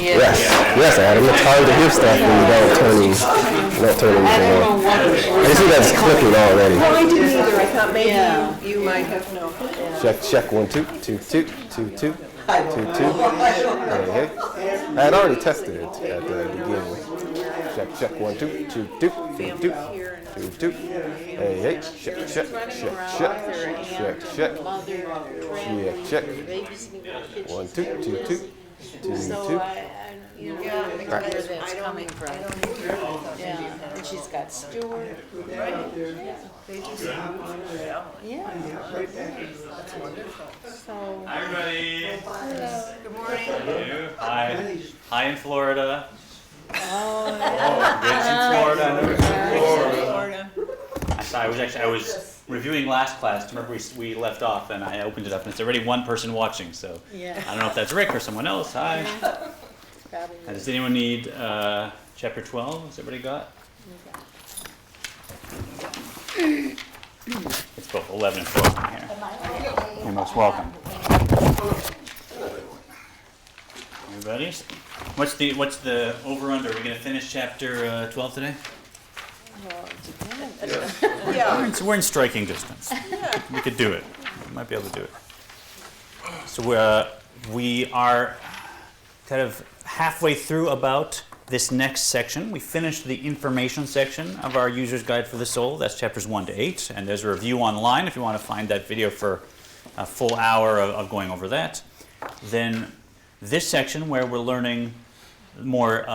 Yes, Adam. It's hard to hear stuff when you don't turn anything on. I see that's clicking already. Well, I didn't either. I thought maybe you might have known. Check 1 2 2 2 2 2 2 2. Hey. I had already tested it at the beginning. Check 1 2 2 2 2 2 2. Hey. Check. Check. 1 2 2 2 2 2. I don't know where that's coming from. Yeah, and she's got Stewart. Right. They just Yeah. That's wonderful. So. Hi, everybody. Hello. Good morning. Hi. Hi in Florida. Oh, Rich in Florida. Florida. I was reviewing last class. Remember we left off, and I opened it up, and it's already one person watching. So yeah. I don't know if that's Rick or someone else. Hi. Probably. Does anyone need chapter 12? Has everybody got? It's both 11 and 12 in here. You're most welcome. Everybody? What's the over-under? Are we going to finish chapter 12 today? Well, it depends. Yeah. We're in striking distance. We could do it. We might be able to do it. So we are kind of halfway through about this next section. We finished the information section of our User's Guide for the Soul. That's chapters 1 to 8. And there's a review online if you want to find that video for a full hour of going over that. Then this section where we're learning more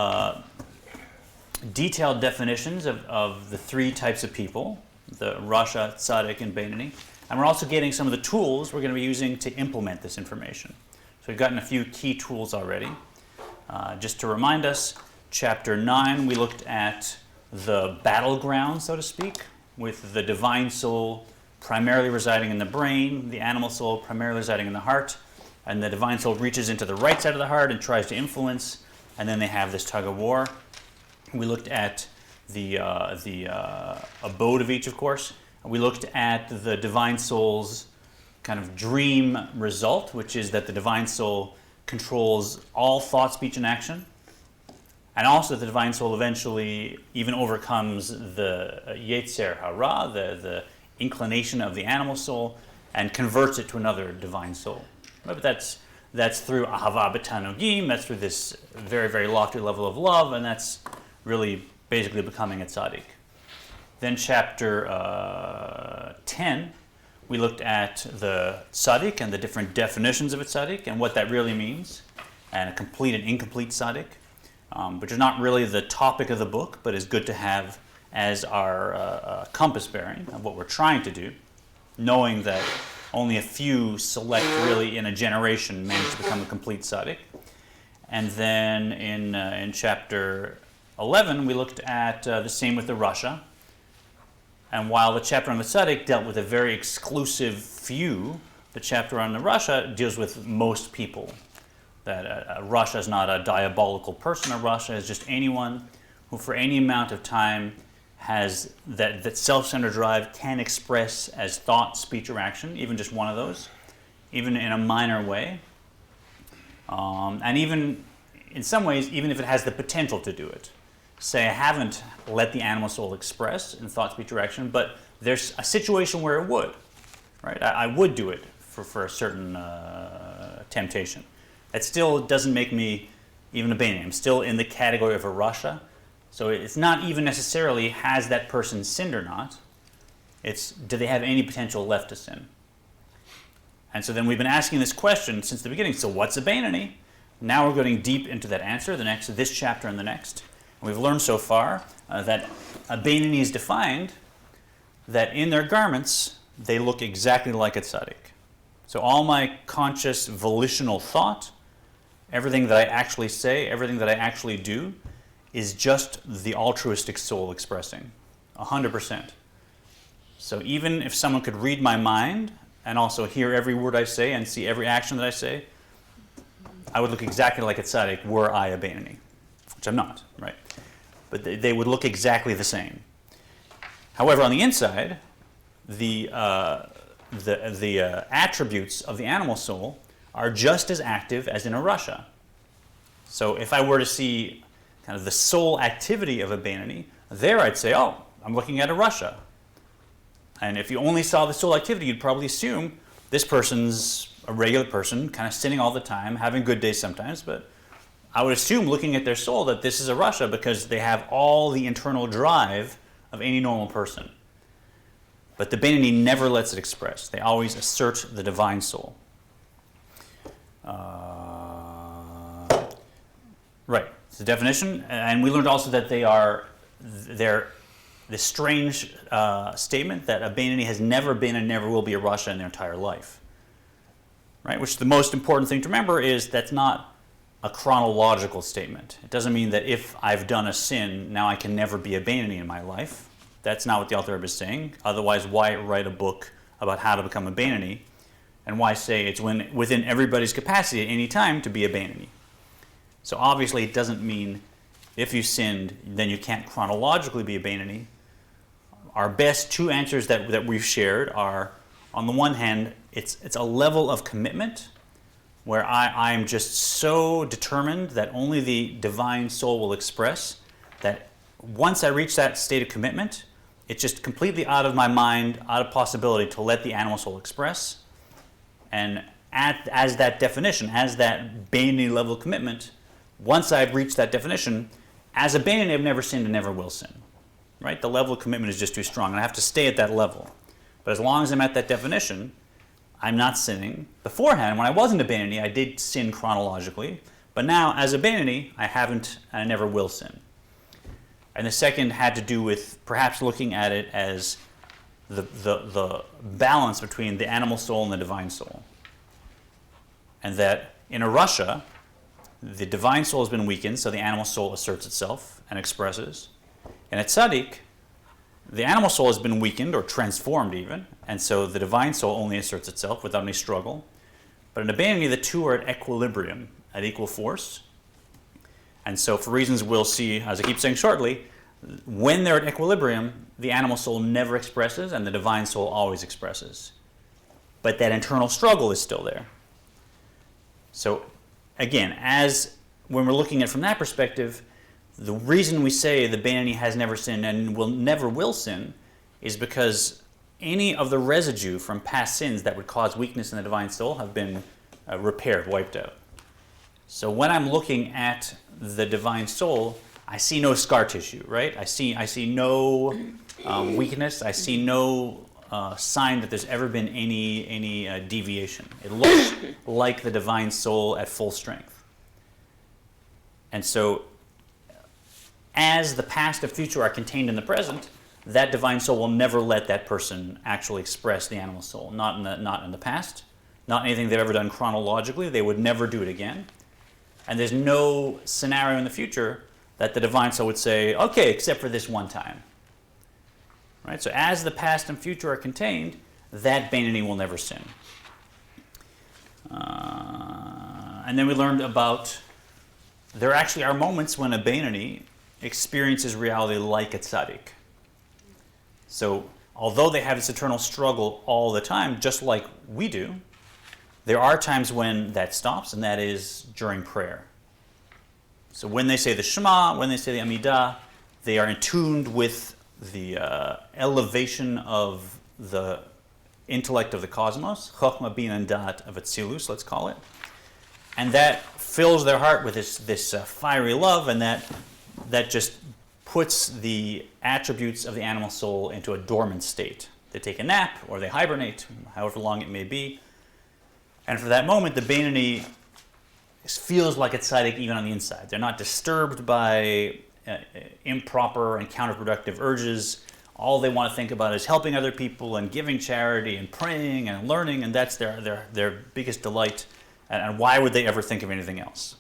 detailed definitions of the 3 types of people, the Rasha, Tzaddik, and Beinoni. And we're also getting some of the tools we're going to be using to implement this information. So we've gotten a few key tools already. Just to remind us, chapter 9, we looked at the battleground, so to speak, with the divine soul primarily residing in the brain, the animal soul primarily residing in the heart, and the divine soul reaches into the right side of the heart and tries to influence, and then they have this tug of war. We looked at the abode of each, of course. We looked at the divine soul's kind of dream result, which is that the divine soul controls all thought, speech, and action. And also the divine soul eventually even overcomes the Yetzer Hara, the inclination of the animal soul, and converts it to another divine soul. But that's through Ahava B'Tanugim, that's through this very, very lofty level of love, and that's really basically becoming a tzaddik. Then chapter 10, we looked at the tzaddik and the different definitions of a tzaddik and what that really means, and a complete and incomplete tzaddik, which is not really the topic of the book, but is good to have as our compass bearing of what we're trying to do, knowing that only a few select really in a generation manage to become a complete tzaddik. And then in chapter 11, we looked at the same with the Rasha. And while the chapter on the tzaddik dealt with a very exclusive few, the chapter on the Rasha deals with most people. That a Rasha is not a diabolical person. A Rasha is just anyone who for any amount of time has that self-centered drive, can express as thought, speech, or action, even just one of those, even in a minor way. And even, in some ways, even if it has the potential to do it. Say I haven't let the animal soul express in thought, speech, or action, but there's a situation where it would, right? I would do it for a certain temptation. That still doesn't make me even a Beinoni. I'm still in the category of a Rasha. So it's not even necessarily has that person sinned or not. It's do they have any potential left to sin? And so then we've been asking this question since the beginning. So what's a Beinoni? Now we're going deep into that answer, this chapter and the next. And we've learned so far that a Beinoni is defined that in their garments they look exactly like a tzaddik. So all my conscious volitional thought, everything that I actually say, everything that I actually do, is just the altruistic soul expressing, 100%. So even if someone could read my mind and also hear every word I say and see every action that I say, I would look exactly like a tzaddik were I a Beinoni, which I'm not, right? But they would look exactly the same. However, on the inside, the attributes of the animal soul are just as active as in a Rasha. So if I were to see kind of the soul activity of a Beinoni, there I'd say, oh, I'm looking at a Rasha. And if you only saw the soul activity, you'd probably assume this person's a regular person, kind of sinning all the time, having good days sometimes, but I would assume looking at their soul that this is a Rasha because they have all the internal drive of any normal person. But the Beinoni never lets it express. They always assert the divine soul. Right, it's the definition, and we learned also that they're this strange statement that a Beinoni has never been and never will be a Rasha in their entire life. Right, which the most important thing to remember is that's not a chronological statement. It doesn't mean that if I've done a sin, now I can never be a Beinoni in my life. That's not what the Alter Rebbe is saying. Otherwise, why write a book about how to become a Beinoni? And why say it's within everybody's capacity at any time to be a Beinoni? So obviously it doesn't mean if you sinned, then you can't chronologically be a Beinoni. Our best two answers that we've shared are, on the one hand, it's a level of commitment where I'm just so determined that only the divine soul will express that once I reach that state of commitment, it's just completely out of my mind, out of possibility to let the animal soul express. And as that definition, as that Beinoni level of commitment, once I've reached that definition, as a Beinoni I've never sinned and never will sin. Right? The level of commitment is just too strong, and I have to stay at that level. But as long as I'm at that definition, I'm not sinning. Beforehand, when I wasn't a Beinoni, I did sin chronologically. But now, as a Beinoni, I haven't and I never will sin. And the second had to do with perhaps looking at it as the balance between the animal soul and the divine soul. And that in a Rasha, the divine soul has been weakened, so the animal soul asserts itself and expresses. In a tzaddik, the animal soul has been weakened or transformed even, and so the divine soul only asserts itself without any struggle. But in a Beinoni, the two are at equilibrium, at equal force. And so for reasons we'll see, as I keep saying shortly, when they're at equilibrium, the animal soul never expresses and the divine soul always expresses. But that internal struggle is still there. So again, when we're looking at it from that perspective, the reason we say the Beinoni has never sinned and never will sin is because any of the residue from past sins that would cause weakness in the divine soul have been repaired, wiped out. So when I'm looking at the divine soul, I see no scar tissue, right? I see no weakness. I see no sign that there's ever been any deviation. It looks like the divine soul at full strength. And so, as the past and future are contained in the present, that divine soul will never let that person actually express the animal soul. Not in the past, not anything they've ever done chronologically. They would never do it again. And there's no scenario in the future that the divine soul would say, okay, except for this one time. Right? So as the past and future are contained, that Beinoni will never sin. And then we learned about, there actually are moments when a Beinoni experiences reality like a tzaddik. So although they have this eternal struggle all the time, just like we do, there are times when that stops, and that is during prayer. So when they say the Shema, when they say the Amidah, they are in tune with the elevation of the intellect of the cosmos, Chokhmah, Bina, and Dat of Atzilus, let's call it. And that fills their heart with this fiery love, and that just puts the attributes of the animal soul into a dormant state. They take a nap, or they hibernate, however long it may be. And for that moment, the Beinoni feels like a tzaddik even on the inside. They're not disturbed by improper and counterproductive urges. All they want to think about is helping other people and giving charity and praying and learning, and that's their biggest delight. And why would they ever think of anything else?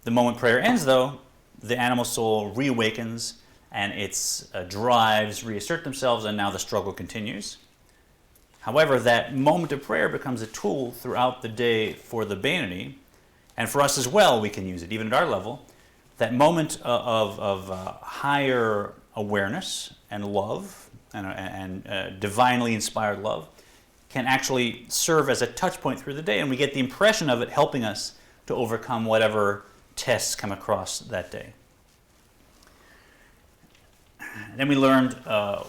The moment prayer ends, though, the animal soul reawakens and its drives reassert themselves, and now the struggle continues. However, that moment of prayer becomes a tool throughout the day for the Beinoni, and for us as well, we can use it, even at our level. That moment of higher awareness and love, and divinely inspired love, can actually serve as a touch point through the day, and we get the impression of it helping us to overcome whatever tests come across that day. And then we learned a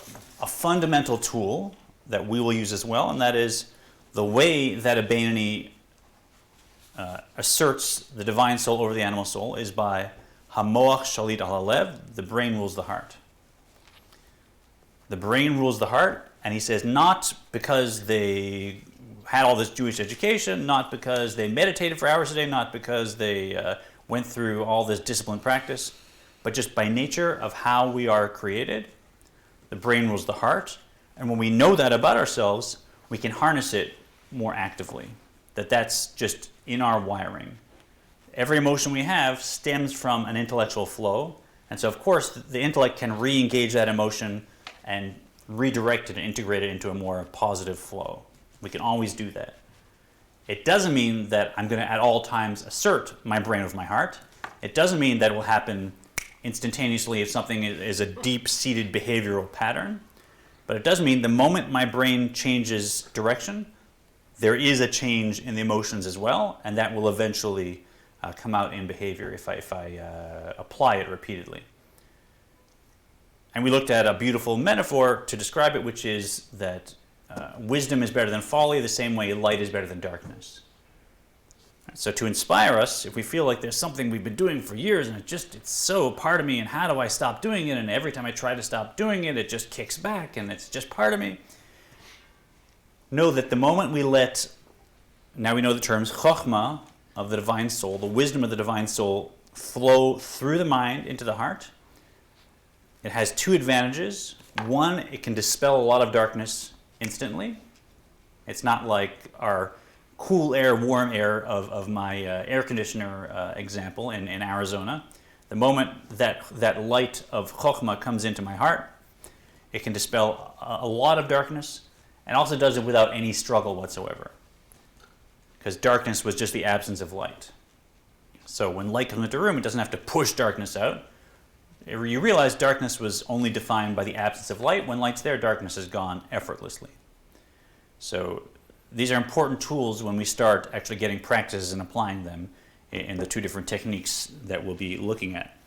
fundamental tool that we will use as well, and that is the way that a Beinoni asserts the divine soul over the animal soul is by hamoach shalit al halev, the brain rules the heart. The brain rules the heart, and he says not because they had all this Jewish education, not because they meditated for hours a day, not because they went through all this disciplined practice, but just by nature of how we are created, the brain rules the heart. And when we know that about ourselves, we can harness it more actively. That's just in our wiring. Every emotion we have stems from an intellectual flow. And so, of course, the intellect can re-engage that emotion and redirect it and integrate it into a more positive flow. We can always do that. It doesn't mean that I'm going to at all times assert my brain with my heart. It doesn't mean that it will happen instantaneously if something is a deep-seated behavioral pattern. But it does mean the moment my brain changes direction, there is a change in the emotions as well, and that will eventually come out in behavior if I apply it repeatedly. And we looked at a beautiful metaphor to describe it, which is that wisdom is better than folly, the same way light is better than darkness. So to inspire us, if we feel like there's something we've been doing for years and it's so part of me, and how do I stop doing it? And every time I try to stop doing it, it just kicks back and it's just part of me. Know that the moment we let, now we know the terms chokhmah of the divine soul, the wisdom of the divine soul, flow through the mind into the heart. It has two advantages. One, it can dispel a lot of darkness instantly. It's not like our cool air, warm air of my air conditioner example in Arizona. The moment that light of chokhmah comes into my heart, it can dispel a lot of darkness, and also does it without any struggle whatsoever. Because darkness was just the absence of light. So when light comes into a room, it doesn't have to push darkness out. You realize darkness was only defined by the absence of light. When light's there, darkness is gone effortlessly. So these are important tools when we start actually getting practices and applying them in the two different techniques that we'll be looking at.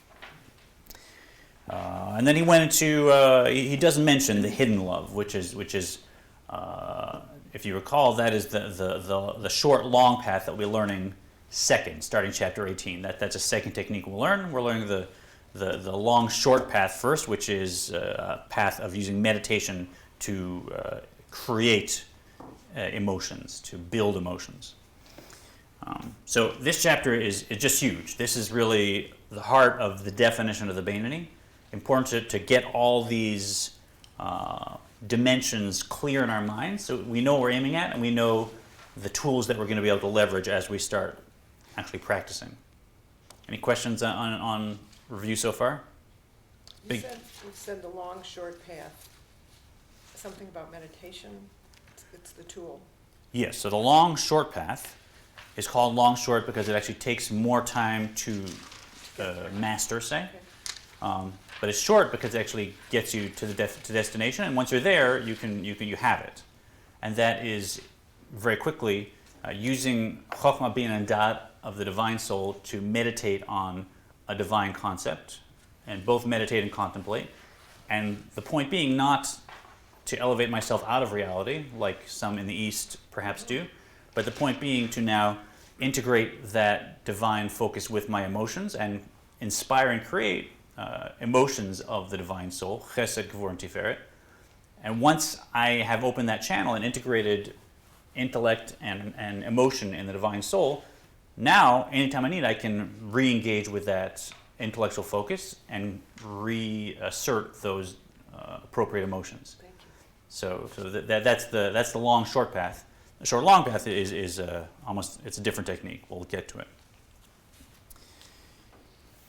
And then he went into, he doesn't mention the hidden love, which is if you recall, that is the short, long path that we're learning second, starting chapter 18. That's a second technique we'll learn. We're learning the long, short path first, which is a path of using meditation to create emotions, to build emotions. So this chapter is just huge. This is really the heart of the definition of the Beinoni. Important to get all these dimensions clear in our minds so we know what we're aiming at and we know the tools that we're going to be able to leverage as we start actually practicing. Any questions on review so far? You said the long, short path. Something about meditation. It's the tool. Yes, so the long, short path is called long, short because it actually takes more time to master, say. Okay. But it's short because it actually gets you to the destination, and once you're there, you have it, and that is very quickly using chokhmah bin and dat of the divine soul to meditate on a divine concept, and both meditate and contemplate, and the point being not to elevate myself out of reality like some in the East perhaps do, but the point being to now integrate that divine focus with my emotions and inspire and create emotions of the divine soul, chesed, gvur, and tiferet. And once I have opened that channel and integrated intellect and emotion in the divine soul, now, anytime I need, I can re-engage with that intellectual focus and reassert those appropriate emotions. Thank you. So that's the long, short path. The short, long path is almost, it's a different technique. We'll get to it.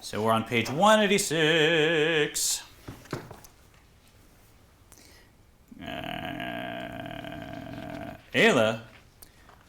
So we're on page 186. Ela,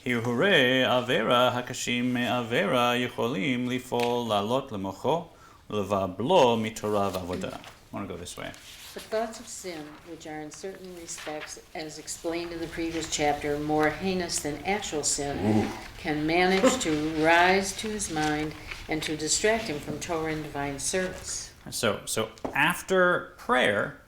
hirhure avera hakashim me'avera yicholim lifol lalot lemocho levablo mitorah v'avodah. I want to go this way. The thoughts of sin, which are in certain respects, as explained in the previous chapter, more heinous than actual sin, can manage to rise to his mind and to distract him from Torah and divine service. So after prayer,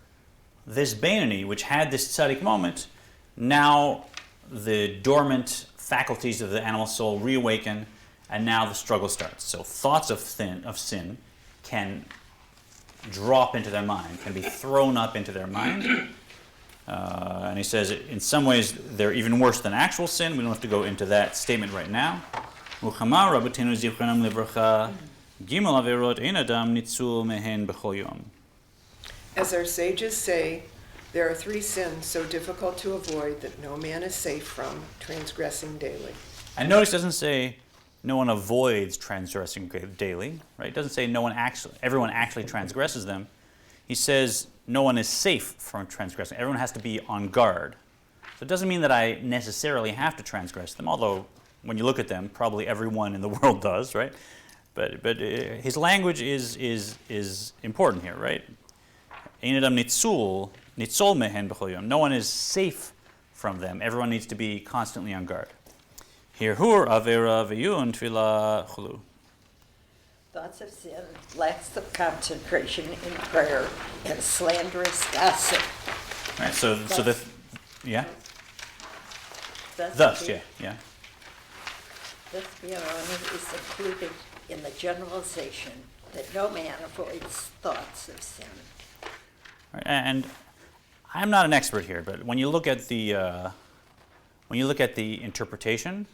this Beinoni, which had this tzaddik moment, now the dormant faculties of the animal soul reawaken, and now the struggle starts. So thoughts of sin can drop into their mind, can be thrown up into their mind. And he says, in some ways, they're even worse than actual sin. We don't have to go into that statement right now. As our sages say, there are 3 sins so difficult to avoid that no man is safe from transgressing daily. And notice it doesn't say no one avoids transgressing daily, right? It doesn't say everyone actually transgresses them. He says no one is safe from transgressing. Everyone has to be on guard. So it doesn't mean that I necessarily have to transgress them, although when you look at them, probably everyone in the world does, right? But his language is important here, right? No one is safe from them. Everyone needs to be constantly on guard. Thoughts of sin, lacks of concentration in prayer, and slanderous gossip. Right. So yeah. Thus, Yeah. This Beinoni is included in the generalization that no man avoids thoughts of sin. Right. And I'm not an expert here, but when you look at the interpretation,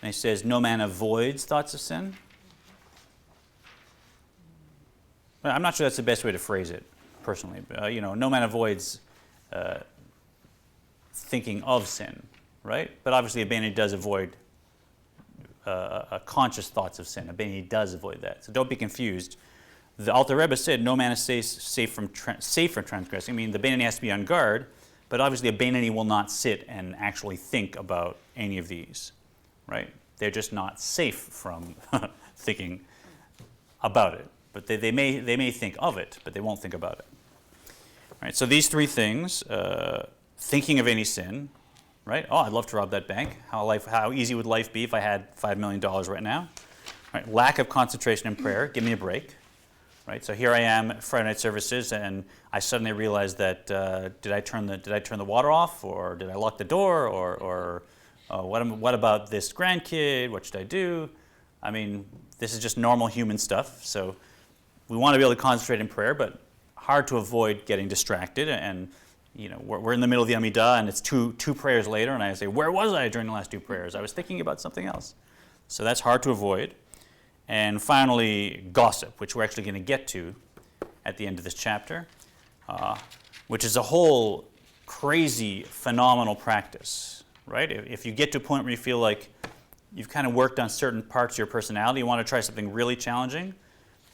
and he says no man avoids thoughts of sin. Well, I'm not sure that's the best way to phrase it, personally. No man avoids thinking of sin, right? But obviously a Beinoni does avoid conscious thoughts of sin. A Beinoni does avoid that. So don't be confused. The Alter Rebbe said no man is safe from transgressing. I mean, the Beinoni has to be on guard, but obviously a Beinoni will not sit and actually think about any of these, right? They're just not safe from thinking about it. But they may think of it, but they won't think about it. Right? So these 3 things, thinking of any sin, right? Oh, I'd love to rob that bank. How easy would life be if I had $5 million right now? Right? Lack of concentration in prayer. Give me a break. Right? So here I am at Friday night services, and I suddenly realized that did I turn the water off, or did I lock the door, or what about this grandkid? What should I do? I mean, this is just normal human stuff. So we want to be able to concentrate in prayer, but hard to avoid getting distracted. And we're in the middle of the Amidah, and it's two prayers later, and I say, where was I during the last 2 prayers? I was thinking about something else. So that's hard to avoid. And finally, gossip, which we're actually going to get to at the end of this chapter, which is a whole crazy, phenomenal practice, right? If you get to a point where you feel like you've kind of worked on certain parts of your personality, you want to try something really challenging,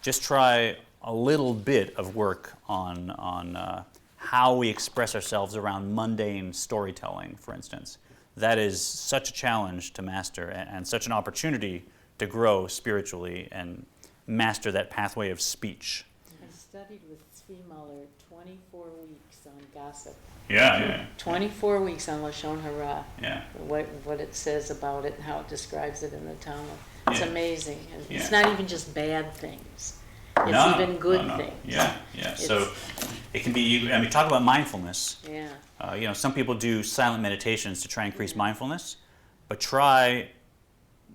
just try a little bit of work on how we express ourselves around mundane storytelling, for instance. That is such a challenge to master and such an opportunity to grow spiritually and master that pathway of speech. I studied with Tzvi Muller 24 weeks on gossip. Yeah. 24 weeks on Lashon Hara. Yeah. What it says about it and how it describes it in the Talmud. It's Yeah. amazing. And Yeah. it's not even just bad things. It's even good things. Yeah. So it can be, talk about mindfulness. Yeah. Some people do silent meditations to try and increase mindfulness, but try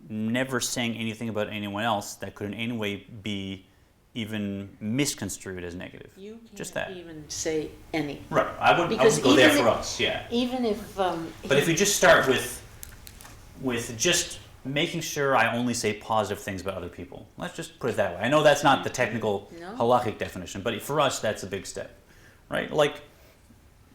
never saying anything about anyone else that could in any way be even misconstrued as negative. You can't just that. even say any. Right. I would Because go there even for if- us, yeah. Even if... But if we just start with just making sure I only say positive things about other people. Let's just put it that way. I know that's not the technical No. halachic definition, but for us that's a big step, right? Like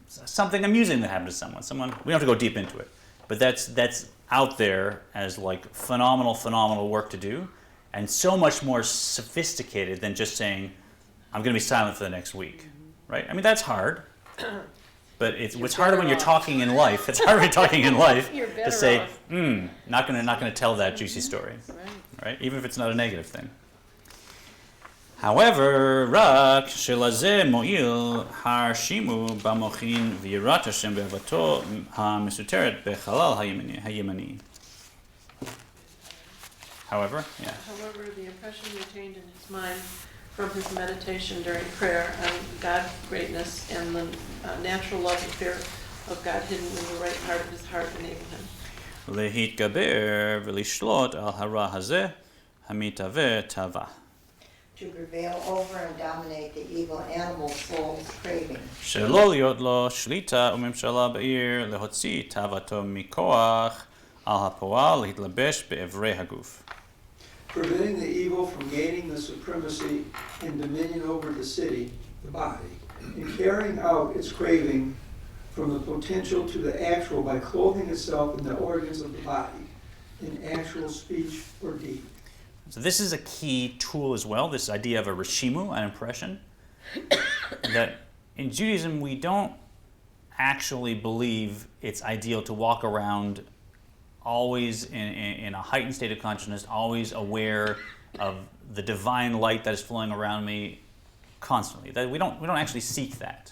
something amusing that happened to someone. We don't have to go deep into it, but that's out there as like phenomenal work to do, and so much more sophisticated than just saying, I'm going to be silent for the next week, right? I mean, that's hard. But it's harder when you're talking in life. It's harder when you're talking in life You're to better say, off. not gonna tell that juicy story, Right. right? Even if it's not a negative thing. However, רק שלזה מועיל הרשימו במוחין ויראת השם באהבתו המסותרת בחלל הימני. However, yeah. However, the impression retained in his mind from his meditation during prayer on God's greatness and the natural love and fear of God hidden in the right part of his heart enable him. להתגבר ולשלוט על הרע הזה המתהווה תאווה. To prevail over and dominate the evil animal soul's craving. שלא להיות לו שליטה וממשלה בעיר, להוציא תאוותו מכוח על הפועל, להתלבש באיברי הגוף. Preventing the evil from gaining the supremacy and dominion over the city, the body, and carrying out its craving from the potential to the actual by clothing itself in the organs of the body, in actual speech or deed. So this is a key tool as well, this idea of a reshimu, an impression, that in Judaism we don't actually believe it's ideal to walk around always in a heightened state of consciousness, always aware of the divine light that is flowing around me constantly. That we don't actually seek that,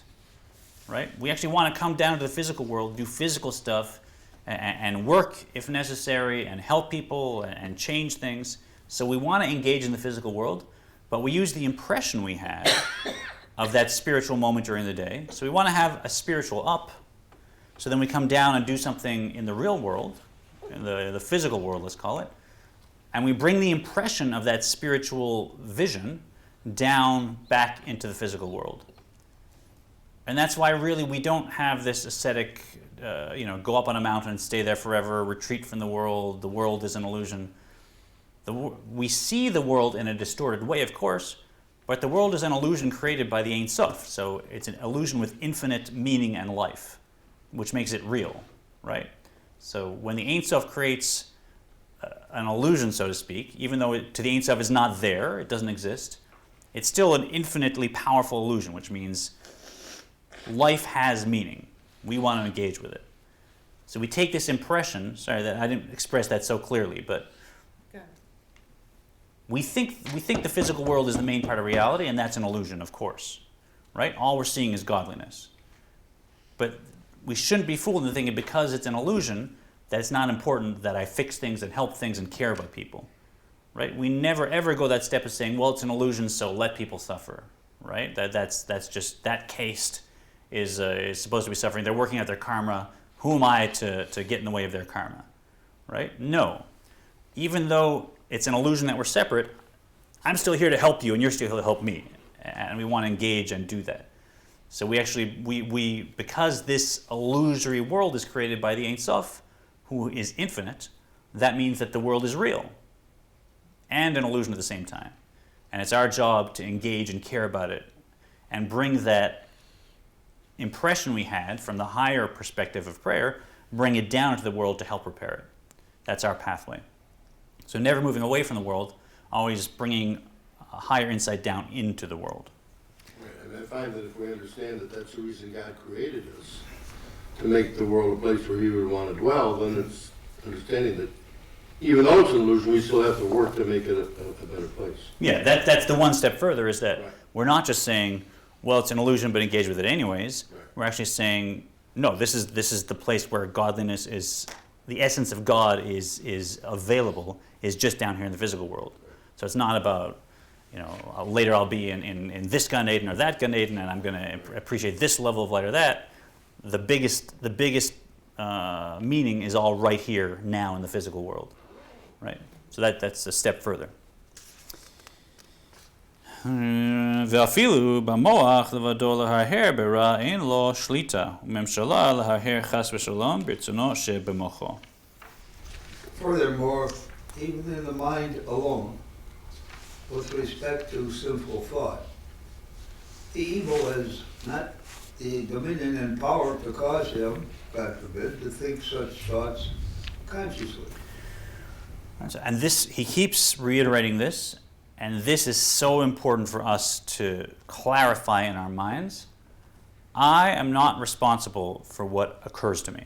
right? We actually want to come down to the physical world, do physical stuff, and work if necessary, and help people and change things. So we want to engage in the physical world, but we use the impression we have of that spiritual moment during the day. So we want to have a spiritual up, so then we come down and do something in the real world, in the physical world, let's call it, and we bring the impression of that spiritual vision down back into the physical world. And that's why really we don't have this ascetic, go up on a mountain and stay there forever, retreat from the world is an illusion. We see the world in a distorted way, of course, but the world is an illusion created by the Ein Sof, so it's an illusion with infinite meaning and life, which makes it real, right? So when the Ein Sof creates an illusion, so to speak, even though to the Ein Sof is not there, it doesn't exist, it's still an infinitely powerful illusion, which means life has meaning. We want to engage with it. So we take this impression, sorry that I didn't express that so clearly, but we think the physical world is the main part of reality, and that's an illusion, of course, right? All we're seeing is godliness. But we shouldn't be fooled into thinking because it's an illusion that it's not important that I fix things and help things and care about people, right? We never ever go that step of saying, well, it's an illusion, so let people suffer, right? That's just that caste is supposed to be suffering. They're working out their karma. Who am I to get in the way of their karma, right? No. Even though it's an illusion that we're separate, I'm still here to help you and you're still here to help me. And we want to engage and do that. So we actually, because this illusory world is created by the Ein Sof, who is infinite, that means that the world is real and an illusion at the same time. And it's our job to engage and care about it and bring that impression we had from the higher perspective of prayer, bring it down into the world to help repair it. That's our pathway. So never moving away from the world, always bringing a higher insight down into the world. And I find that if we understand that that's the reason God created us, to make the world a place where He would want to dwell, then it's understanding that even though it's an illusion, we still have to work to make it a better place. Yeah, that's the one step further, is that Right. we're not just saying, well, it's an illusion, but engage with it anyways. Right. We're actually saying, no, this is the place where godliness is, the essence of God is available, is just down here in the physical world. So it's not about, later I'll be in this Gan Eden or that Gan Eden, and I'm going to appreciate this level of light or that. The biggest meaning is all right here now in the physical world, right? So that's a step further. ואפילו במוח לבדו להרהר ברע אין לו שליטה, וממשלה להרהר חס ושלום ברצונו שבמוחו. Furthermore, even in the mind alone, with respect to sinful thought, the evil has not the dominion and power to cause him, God forbid, to think such thoughts consciously. And this, he keeps reiterating this, and this is so important for us to clarify in our minds. I am not responsible for what occurs to me.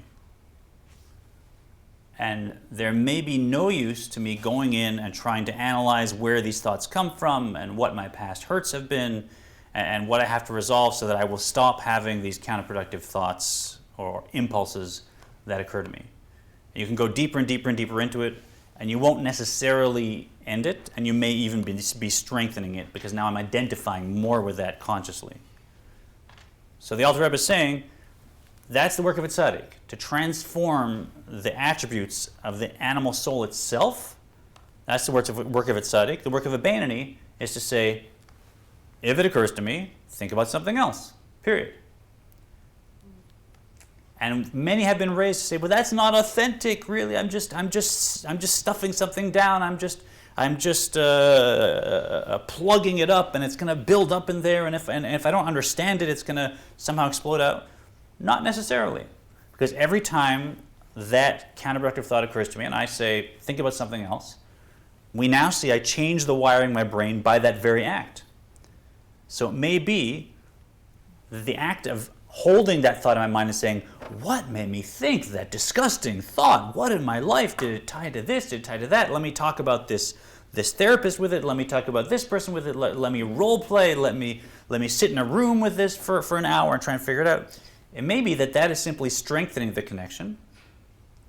And there may be no use to me going in and trying to analyze where these thoughts come from and what my past hurts have been and what I have to resolve so that I will stop having these counterproductive thoughts or impulses that occur to me. You can go deeper and deeper and deeper into it, and you won't necessarily end it, and you may even be strengthening it because now I'm identifying more with that consciously. So the Alter Rebbe is saying that's the work of a tzaddik, to transform the attributes of the animal soul itself. That's the work of a tzaddik. The work of a Beinoni is to say, if it occurs to me, think about something else, period. And many have been raised to say, well, that's not authentic, really. I'm just stuffing something down. I'm just plugging it up, and it's going to build up in there. And if I don't understand it, it's going to somehow explode out. Not necessarily, because every time that counterproductive thought occurs to me, and I say, think about something else, we now see I change the wiring of my brain by that very act. So it may be the act of holding that thought in my mind and saying, what made me think that disgusting thought? What in my life did it tie to this? Did it tie to that? Let me talk about this therapist with it. Let me talk about this person with it. Let me role play. Let me sit in a room with this for an hour and try and figure it out. It may be that is simply strengthening the connection,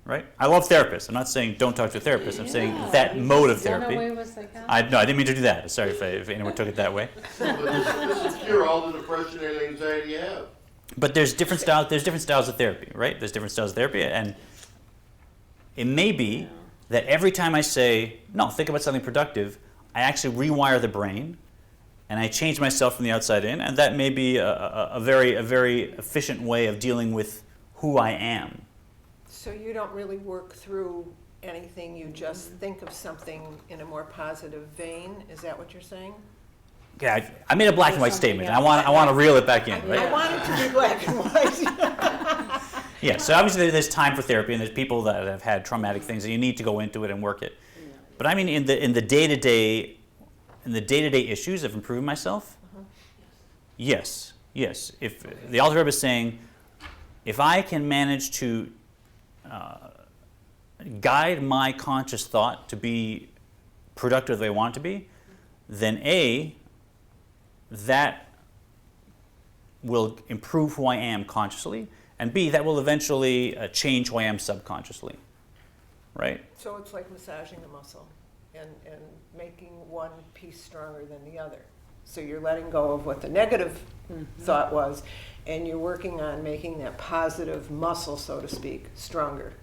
right? I love therapists. I'm not saying don't talk to a therapist. I'm saying that mode of therapy. I didn't mean to do that. Sorry if anyone took it that way. But this is cure all the depression and anxiety you have. But there's different styles. There's different styles of therapy, right? There's different styles of therapy, and it may be that every time I say no, think about something productive, I actually rewire the brain, and I change myself from the outside in, and that may be a very efficient way of dealing with who I am. So you don't really work through anything. You just think of something in a more positive vein. Is that what you're saying? Yeah, I made a black and white statement. I want to reel it back in, right? I want it to be black and white. Yeah, so obviously there's time for therapy, and there's people that have had traumatic things, and you need to go into it and work it. But I mean, in the day-to-day issues of improving myself, yes. If the Alter Rebbe is saying, if I can manage to guide my conscious thought to be productive the way I want it to be, then A, that will improve who I am consciously, and B, that will eventually change who I am subconsciously, right? So it's like massaging a muscle and making one piece stronger than the other. So you're letting go of what the negative thought was, and you're working on making that positive muscle, so to speak, stronger.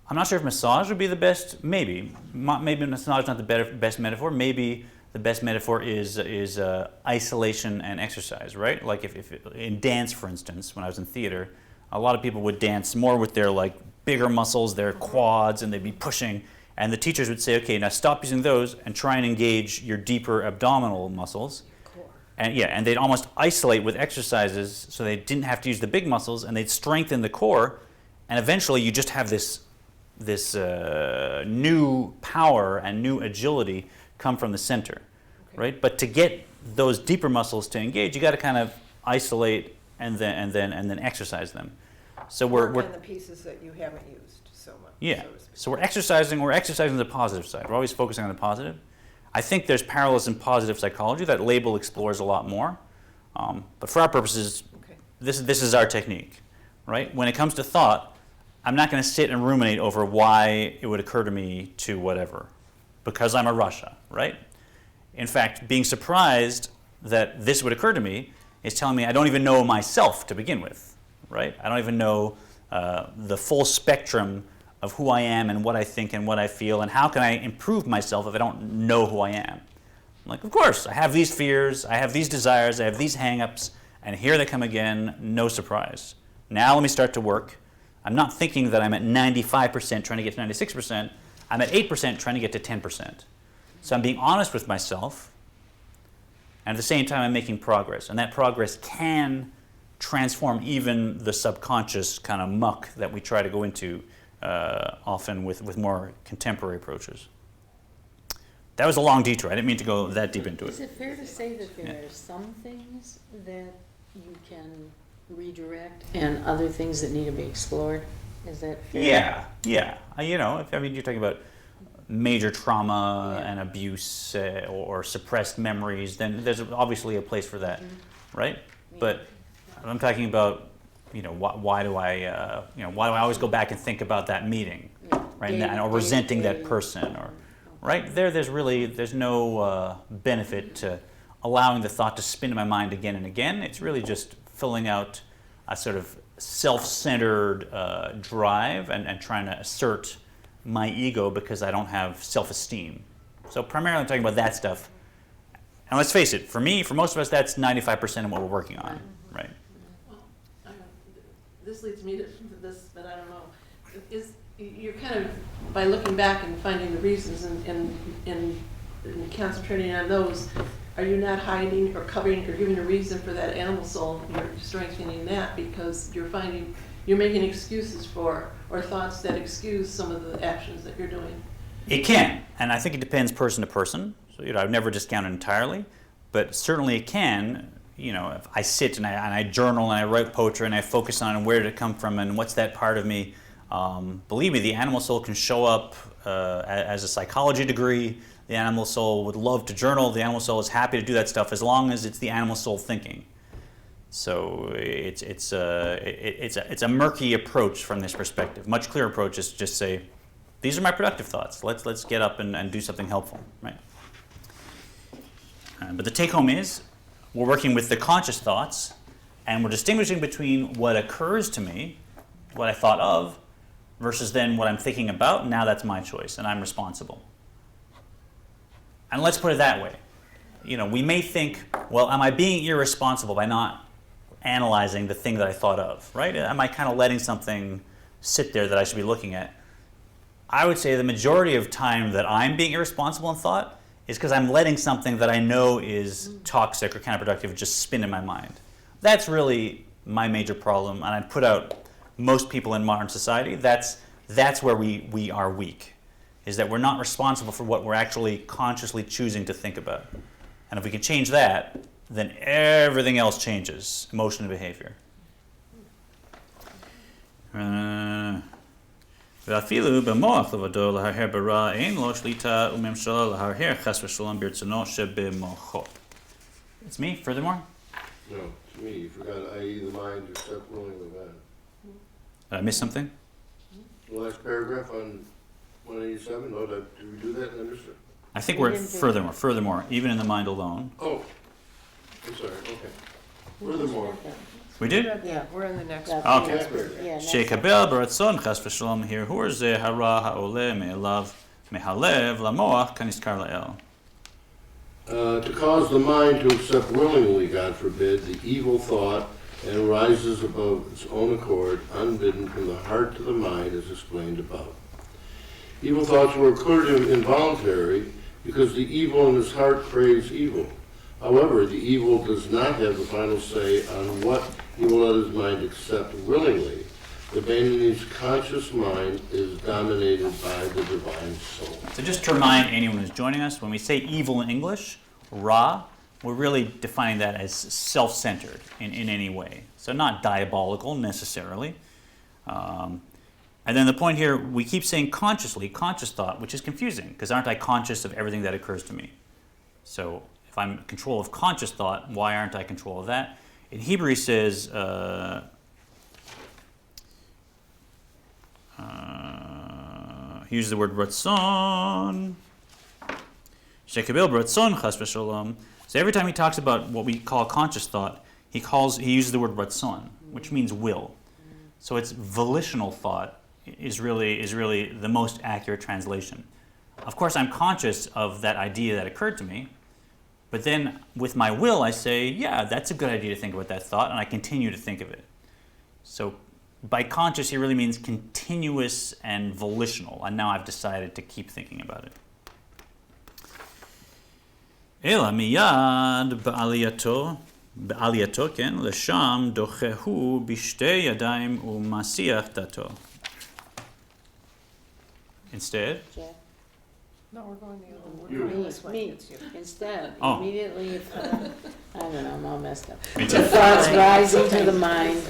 I'm not sure if massage would be the best. Maybe massage is not the best metaphor. Maybe the best metaphor is isolation and exercise, right? Like if in dance, for instance, when I was in theater, a lot of people would dance more with their like bigger muscles, their quads, and they'd be pushing. And the teachers would say, okay, now stop using those and try and engage your deeper abdominal muscles. And they'd almost isolate with exercises so they didn't have to use the big muscles, and they'd strengthen the core, and eventually you just have this new power and new agility come from the center, right? But to get those deeper muscles to engage, you got to kind of isolate and then exercise them. So we're on the pieces that you haven't used so much. Yeah. So to speak. So we're exercising the positive side. We're always focusing on the positive. I think there's parallels in positive psychology. That label explores a lot more. But for our purposes, this is our technique, right? When it comes to thought, I'm not going to sit and ruminate over why it would occur to me to whatever, because I'm a Russia, right? In fact, being surprised that this would occur to me is telling me I don't even know myself to begin with, right? I don't even know the full spectrum of who I am and what I think and what I feel, and how can I improve myself if I don't know who I am? I'm like, of course, I have these fears, I have these desires, I have these hang-ups, and here they come again, no surprise. Now let me start to work. I'm not thinking that I'm at 95% trying to get to 96%. I'm at 8% trying to get to 10%. So I'm being honest with myself, and at the same time I'm making progress. And that progress can transform even the subconscious kind of muck that we try to go into often with more contemporary approaches. That was a long detour. I didn't mean to go that deep into it. Is it fair to say that there are some things that you can redirect and other things that need to be explored? Is that fair? Yeah. You know, you're talking about major trauma and abuse or suppressed memories, then there's obviously a place for that, right? But I'm talking about, why do I always go back and think about that meeting, right? Or resenting that person, or right there's no benefit to allowing the thought to spin in my mind again and again. It's really just filling out a sort of self-centered drive and trying to assert my ego because I don't have self-esteem. So primarily I'm talking about that stuff. And let's face it, for most of us, that's 95% of what we're working on, right? Well, this leads me to this, but I don't know. You're kind of, by looking back and finding the reasons and concentrating on those, are you not hiding or covering or giving a reason for that animal soul? You're strengthening that because you're making excuses for, or thoughts that excuse some of the actions that you're doing. It can, and I think it depends person to person. So I've never discounted entirely, but certainly it can. If I sit and I journal and I write poetry and I focus on where did it come from and what's that part of me. Believe me, the animal soul can show up as a psychology degree. The animal soul would love to journal. The animal soul is happy to do that stuff as long as it's the animal soul thinking. So it's a murky approach from this perspective. Much clearer approach is to just say, these are my productive thoughts. Let's get up and do something helpful, right? But the take home is, we're working with the conscious thoughts, and we're distinguishing between what occurs to me, what I thought of, versus then what I'm thinking about. Now that's my choice, and I'm responsible. And let's put it that way. We may think, well, am I being irresponsible by not analyzing the thing that I thought of, right? Am I kind of letting something sit there that I should be looking at? I would say the majority of time that I'm being irresponsible in thought is because I'm letting something that I know is toxic or counterproductive just spin in my mind. That's really my major problem, and I'd put out most people in modern society. That's where we are weak, is that we're not responsible for what we're actually consciously choosing to think about. And if we can change that, then everything else changes, emotion and behavior. ואפילו במוח לבדו להרהר ברע אין לו שליטה וממשלה להרהר חס ושלום ברצונו שבמוחו. It's me, furthermore? No, it's me. You forgot i.e. the mind except willing with that. Did I miss something? The last paragraph on 187, did we do that and I missed it? I think we're at furthermore, even in the mind alone. Oh, I'm sorry, okay. Furthermore. We did? Yeah, we're in the next. Okay. Yeah, שיקבל ברצון חס ושלום הרהור זה הרע העולה מאליו מהלב למוח כנזכר לאל. To cause the mind to accept willingly, God forbid, the evil thought and rises above its own accord, unbidden from the heart to the mind, as explained above. Evil thoughts were clearly involuntary because the evil in his heart craves evil. However, the evil does not have the final say on what he will let his mind accept willingly. The Bainini's conscious mind is dominated by the divine soul. So just to remind anyone who's joining us, when we say evil in English, ra, we're really defining that as self-centered in any way. So not diabolical necessarily. And then the point here, we keep saying consciously, conscious thought, which is confusing, because aren't I conscious of everything that occurs to me? So if I'm in control of conscious thought, why aren't I in control of that? In Hebrew, he says, he uses the word ratzon. Shekabel ratzon chas v'shalom. So every time he talks about what we call conscious thought, he uses the word ratzon, which means will. So it's volitional thought is really the most accurate translation. Of course, I'm conscious of that idea that occurred to me, but then with my will, I say, yeah, that's a good idea to think about that thought, and I continue to think of it. So by conscious, he really means continuous and volitional, and now I've decided to keep thinking about it. אלא מיד בעלייתו, כן, לשם דוחהו בשתי ידיים ומסיח דתו. Instead, Jack? No, we're going the other way. You. We're going this way. Me. It's you. Instead, Oh. immediately, I don't know, I'm all messed up. Me The too. thoughts rise into the mind.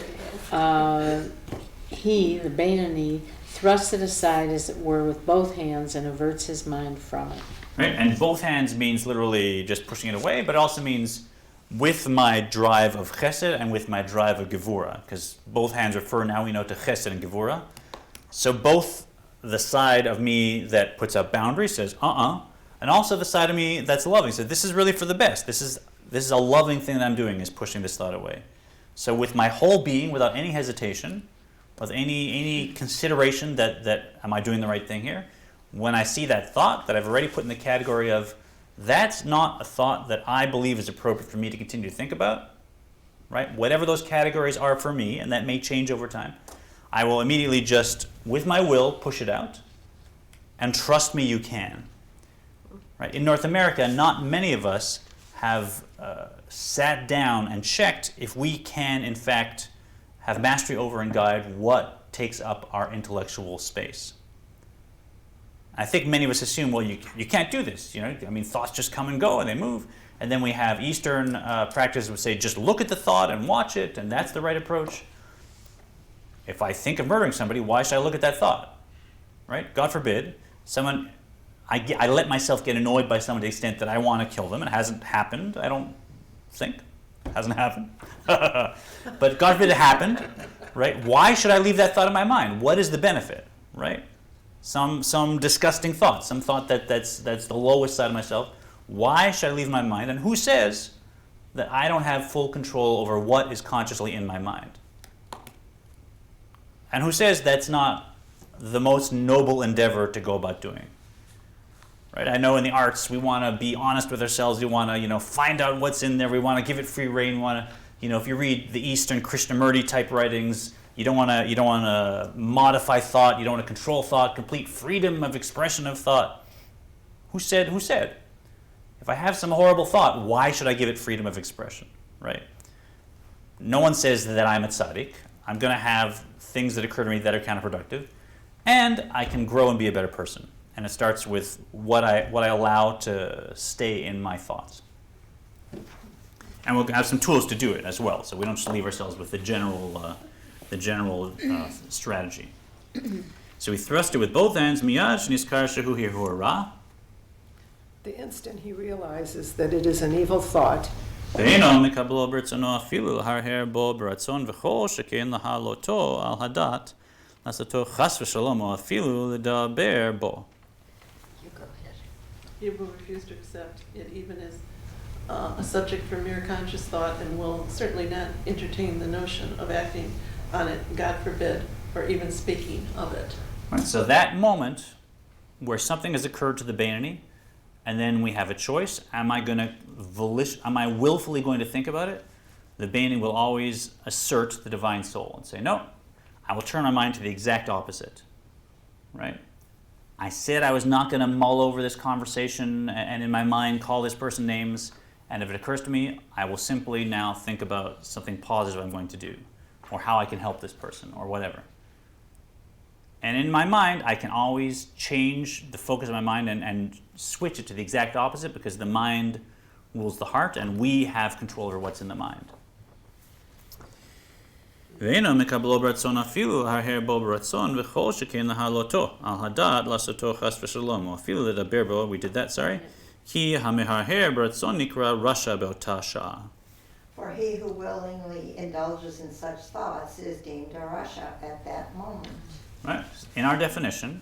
he, the Beinoni, thrusts it aside as it were with both hands and averts his mind from it. Right? And both hands means literally just pushing it away, but it also means with my drive of chesed and with my drive of gevura, because both hands refer, now we know, to chesed and gevura. So both the side of me that puts up boundaries says, and also the side of me that's loving says, this is really for the best. This is a loving thing that I'm doing, is pushing this thought away. So with my whole being, without any hesitation, with any consideration that am I doing the right thing here, when I see that thought that I've already put in the category of, that's not a thought that I believe is appropriate for me to continue to think about, right? Whatever those categories are for me, and that may change over time, I will immediately just, with my will, push it out, and trust me, you can. Right? In North America, not many of us have sat down and checked if we can, in fact, have mastery over and guide what takes up our intellectual space. I think many of us assume, well, you can't do this. You know, I mean, thoughts just come and go and they move. And then we have Eastern practices would say, just look at the thought and watch it, and that's the right approach. If I think of murdering somebody, why should I look at that thought? Right? God forbid, I let myself get annoyed by someone to the extent that I want to kill them. It hasn't happened, I don't think. It hasn't happened. But God forbid it happened, right? Why should I leave that thought in my mind? What is the benefit, right? Some disgusting thought, some thought that's the lowest side of myself. Why should I leave my mind? And who says that I don't have full control over what is consciously in my mind? And who says that's not the most noble endeavor to go about doing? Right? I know in the arts we want to be honest with ourselves. We want to, find out what's in there. We want to give it free rein. We want to, if you read the Eastern Krishnamurti type writings, you don't want to modify thought. You don't want to control thought. Complete freedom of expression of thought. Who said? If I have some horrible thought, why should I give it freedom of expression? Right? No one says that I'm a tzaddik. I'm going to have things that occur to me that are counterproductive, and I can grow and be a better person. And it starts with what I allow to stay in my thoughts. And we'll have some tools to do it as well, so we don't just leave ourselves with the general strategy. So we thrust it with both hands. Miyad sheniskar shehu hira. The instant he realizes that it is an evil thought, ואינו מקבלו ברצונו אפילו להרהר בו ברצון וכל שכן להעלותו על הדעת, לעשותו חס ושלום או אפילו לדבר בו. You go ahead. He will refuse to accept it even as a subject for mere conscious thought, and will certainly not entertain the notion of acting on it, God forbid, or even speaking of it. Right, so that moment where something has occurred to the Beinoni, and then we have a choice, am I willfully going to think about it? The Beinoni will always assert the divine soul and say, no, I will turn my mind to the exact opposite. Right? I said I was not going to mull over this conversation and in my mind call this person names, and if it occurs to me, I will simply now think about something positive I'm going to do, or how I can help this person, or whatever. And in my mind, I can always change the focus of my mind and switch it to the exact opposite, because the mind rules the heart, and we have control over what's in the mind. ואינו מקבלו ברצון אפילו להרהר בו ברצון וכל שכן להעלותו על הדעת לעשותו חס ושלום או אפילו לדבר בו, we did that, sorry, כי המהרהר ברצון נקרא רשע באותה שעה. For he who willingly indulges in such thoughts is deemed a rasha at that moment. Right. In our definition,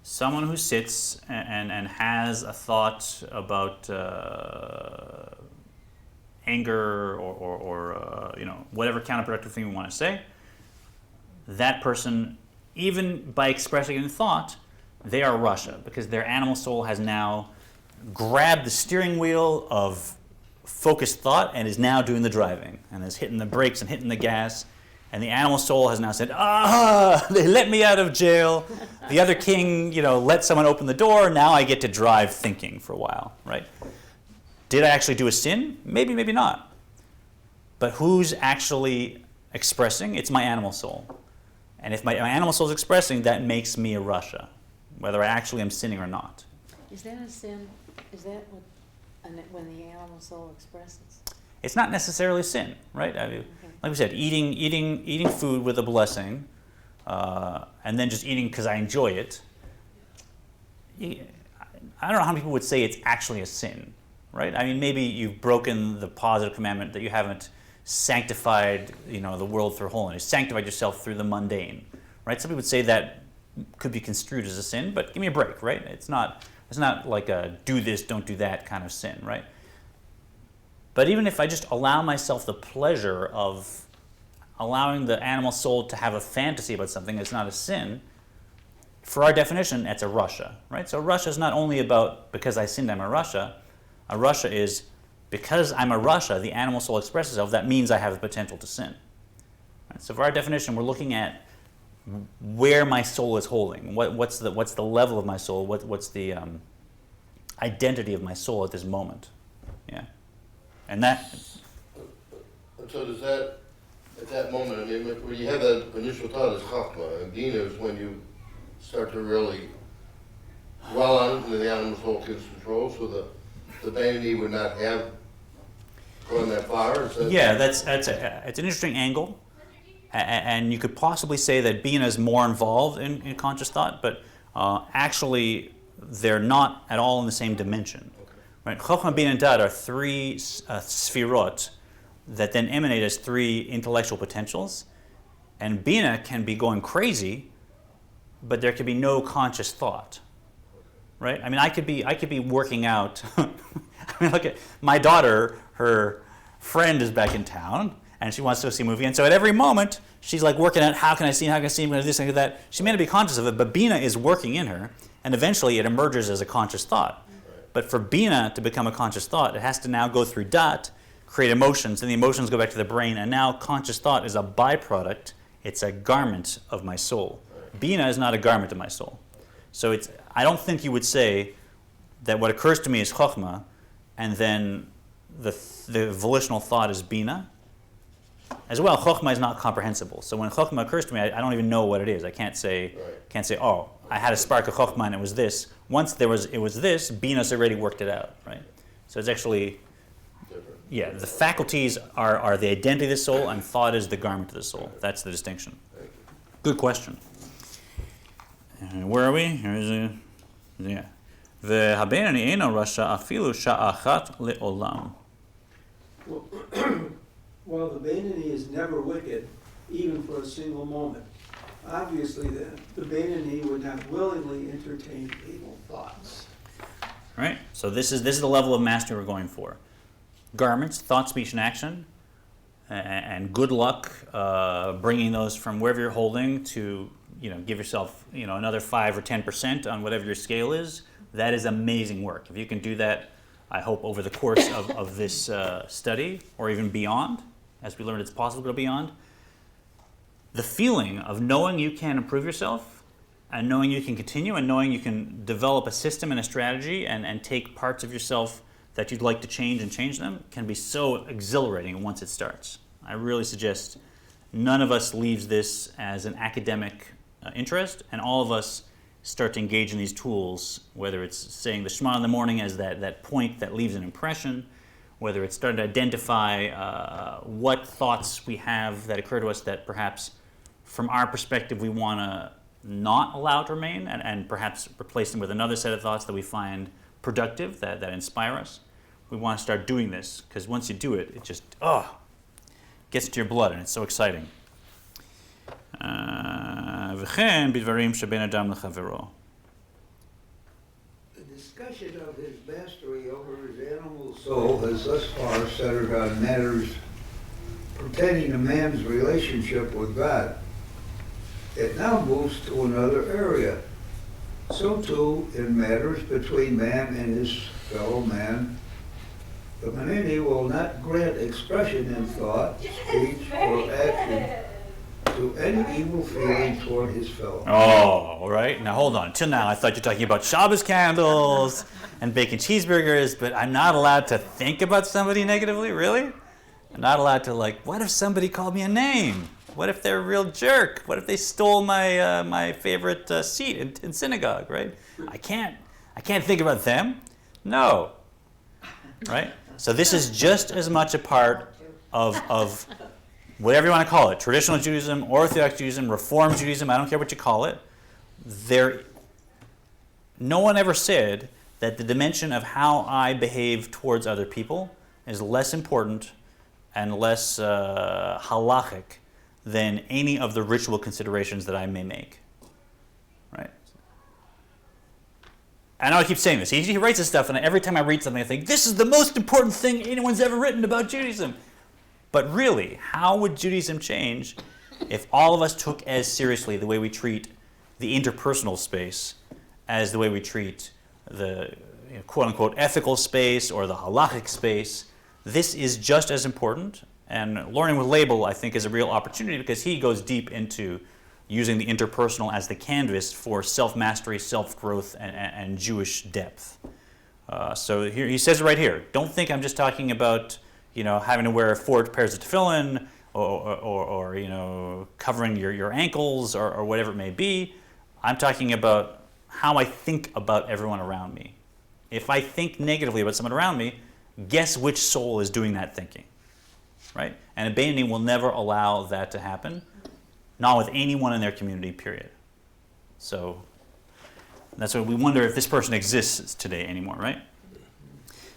someone who sits and has a thought about anger or whatever counterproductive thing we want to say, that person, even by expressing it in thought, they are rasha, because their animal soul has now grabbed the steering wheel of focused thought and is now doing the driving and is hitting the brakes and hitting the gas. And the animal soul has now said, they let me out of jail. The other king, let someone open the door. Now I get to drive thinking for a while, right? Did I actually do a sin? Maybe, maybe not. But who's actually expressing? It's my animal soul. And if my animal soul is expressing, that makes me a rasha, whether I actually am sinning or not. Is that a sin? Is that when the animal soul expresses? It's not necessarily sin, right? Like we said, eating food with a blessing and then just eating because I enjoy it, I don't know how many people would say it's actually a sin, right? I mean, maybe you've broken the positive commandment that you haven't sanctified, the world through holiness, sanctified yourself through the mundane, right? Some people would say that could be construed as a sin, but give me a break, right? It's not like a do this, don't do that kind of sin, right? But even if I just allow myself the pleasure of allowing the animal soul to have a fantasy about something, it's not a sin. For our definition, that's a rasha, right? So rasha is not only about because I sinned, I'm a rasha. A rasha is because I'm a rasha, the animal soul expresses itself, that means I have the potential to sin. Right? So for our definition, we're looking at where my soul is holding. What's the level of my soul? What's the identity of my soul at this moment? Yeah, and that. So does that, at that moment, I mean, when you have that initial thought is chachma, and dina is when you start to really dwell on it, and the animal soul gets control, so the vanity would not have gone that far. Yeah, it's an interesting angle, and you could possibly say that bina is more involved in conscious thought, but actually they're not at all in the same dimension. Okay. Right? Chokhmah, bina, and dat are three sefirot that then emanate as three intellectual potentials, and bina can be going crazy, but there could be no conscious thought. Right? I mean, I could be working out. I mean, look at my daughter. Her friend is back in town, and she wants to go see a movie. And so at every moment, she's like working out. How can I see? How can I see? How can I do this? How can I do that? She may not be conscious of it, but bina is working in her, and eventually it emerges as a conscious thought. But for bina to become a conscious thought, it has to now go through dat, create emotions, and the emotions go back to the brain. And now conscious thought is a byproduct. It's a garment of my soul. Bina is not a garment of my soul. So I don't think you would say that what occurs to me is chokhmah, and then the volitional thought is bina. As well, chokhmah is not comprehensible. So when chokhmah occurs to me, I don't even know what it is. I can't say, oh, I had a spark of chokhmah and it was this. Once it was this, bina's already worked it out, right? So it's actually, yeah, the faculties are the identity of the soul, and thought is the garment of the soul. That's the distinction. Good question. Where are we? Here is it. Yeah. והבינוני אינו רשע אפילו שעה אחת לעולם. Well, the Beinoni is never wicked, even for a single moment. Obviously, the Beinoni would not willingly entertain evil thoughts. Right? So this is the level of mastery we're going for. Garments, thought, speech, and action, and good luck bringing those from wherever you're holding to, give yourself, another 5 or 10% on whatever your scale is. That is amazing work. If you can do that, I hope over the course of this study, or even beyond, as we learned it's possible to go beyond, the feeling of knowing you can improve yourself, and knowing you can continue, and knowing you can develop a system and a strategy, and take parts of yourself that you'd like to change and change them, can be so exhilarating once it starts. I really suggest none of us leaves this as an academic interest, and all of us start to engage in these tools, whether it's saying the Shema in the morning as that point that leaves an impression, whether it's starting to identify what thoughts we have that occur to us that perhaps from our perspective we want to not allow to remain, and perhaps replace them with another set of thoughts that we find productive, that inspire us. We want to start doing this, because once you do it, it just gets into your blood, and it's so exciting. וכן בדברים שבין אדם לחברו. The discussion of his mastery over his animal soul has thus far centered on matters pertaining to man's relationship with God. It now moves to another area. So too in matters between man and his fellow man. The Manini will not grant expression in thought, speech, or action to any evil feeling toward his fellow. Oh, all right. Now hold on. Till now, I thought you were talking about Shabbos candles and bacon cheeseburgers, but I'm not allowed to think about somebody negatively? Really? I'm not allowed to, what if somebody called me a name? What if they're a real jerk? What if they stole my favorite seat in synagogue, right? I can't think about them. No. Right? So this is just as much a part of whatever you want to call it, traditional Judaism, Orthodox Judaism, Reform Judaism, I don't care what you call it, no one ever said that the dimension of how I behave towards other people is less important and less halachic than any of the ritual considerations that I may make. Right? I know I keep saying this. He writes this stuff, and every time I read something, I think, this is the most important thing anyone's ever written about Judaism. But really, how would Judaism change if all of us took as seriously the way we treat the interpersonal space as the way we treat the quote-unquote ethical space or the halachic space? This is just as important, and Learning with Label, I think, is a real opportunity because he goes deep into using the interpersonal as the canvas for self-mastery, self-growth, and Jewish depth. So here, he says it right here. Don't think I'm just talking about having to wear 4 pairs of tefillin or covering your ankles or whatever it may be. I'm talking about how I think about everyone around me. If I think negatively about someone around me, guess which soul is doing that thinking, right? And a Beinoni will never allow that to happen, not with anyone in their community, period. So that's why we wonder if this person exists today anymore, right?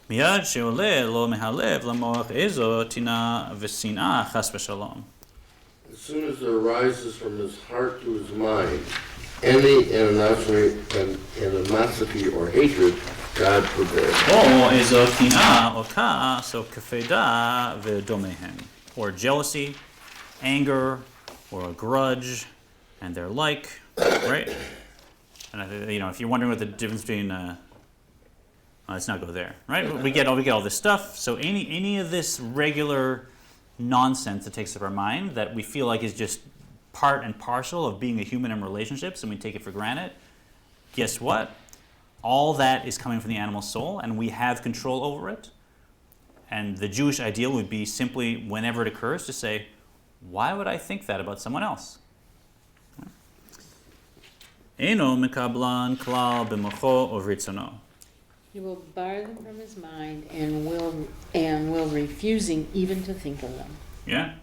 Miyad she'oleh lo mehalev lamoach ezo tina v'sin'ah chas v'shalom. As soon as it arises from his heart to his mind, any animosity or hatred, God forbid. Or ezo tina or ka, so kefeda v'domehen. Or jealousy, anger, or a grudge, and their like, right? And if you're wondering what the difference between, let's not go there, right? We get all this stuff. So any of this regular nonsense that takes up our mind that we feel like is just part and parcel of being a human in relationships, and we take it for granted. Guess what? All that is coming from the animal soul, and we have control over it. And the Jewish ideal would be simply, whenever it occurs, to say, why would I think that about someone else? Eno mikablan klal b'mocho uvritzono. He will bar them from his mind and will refusing even to think of them. Yeah.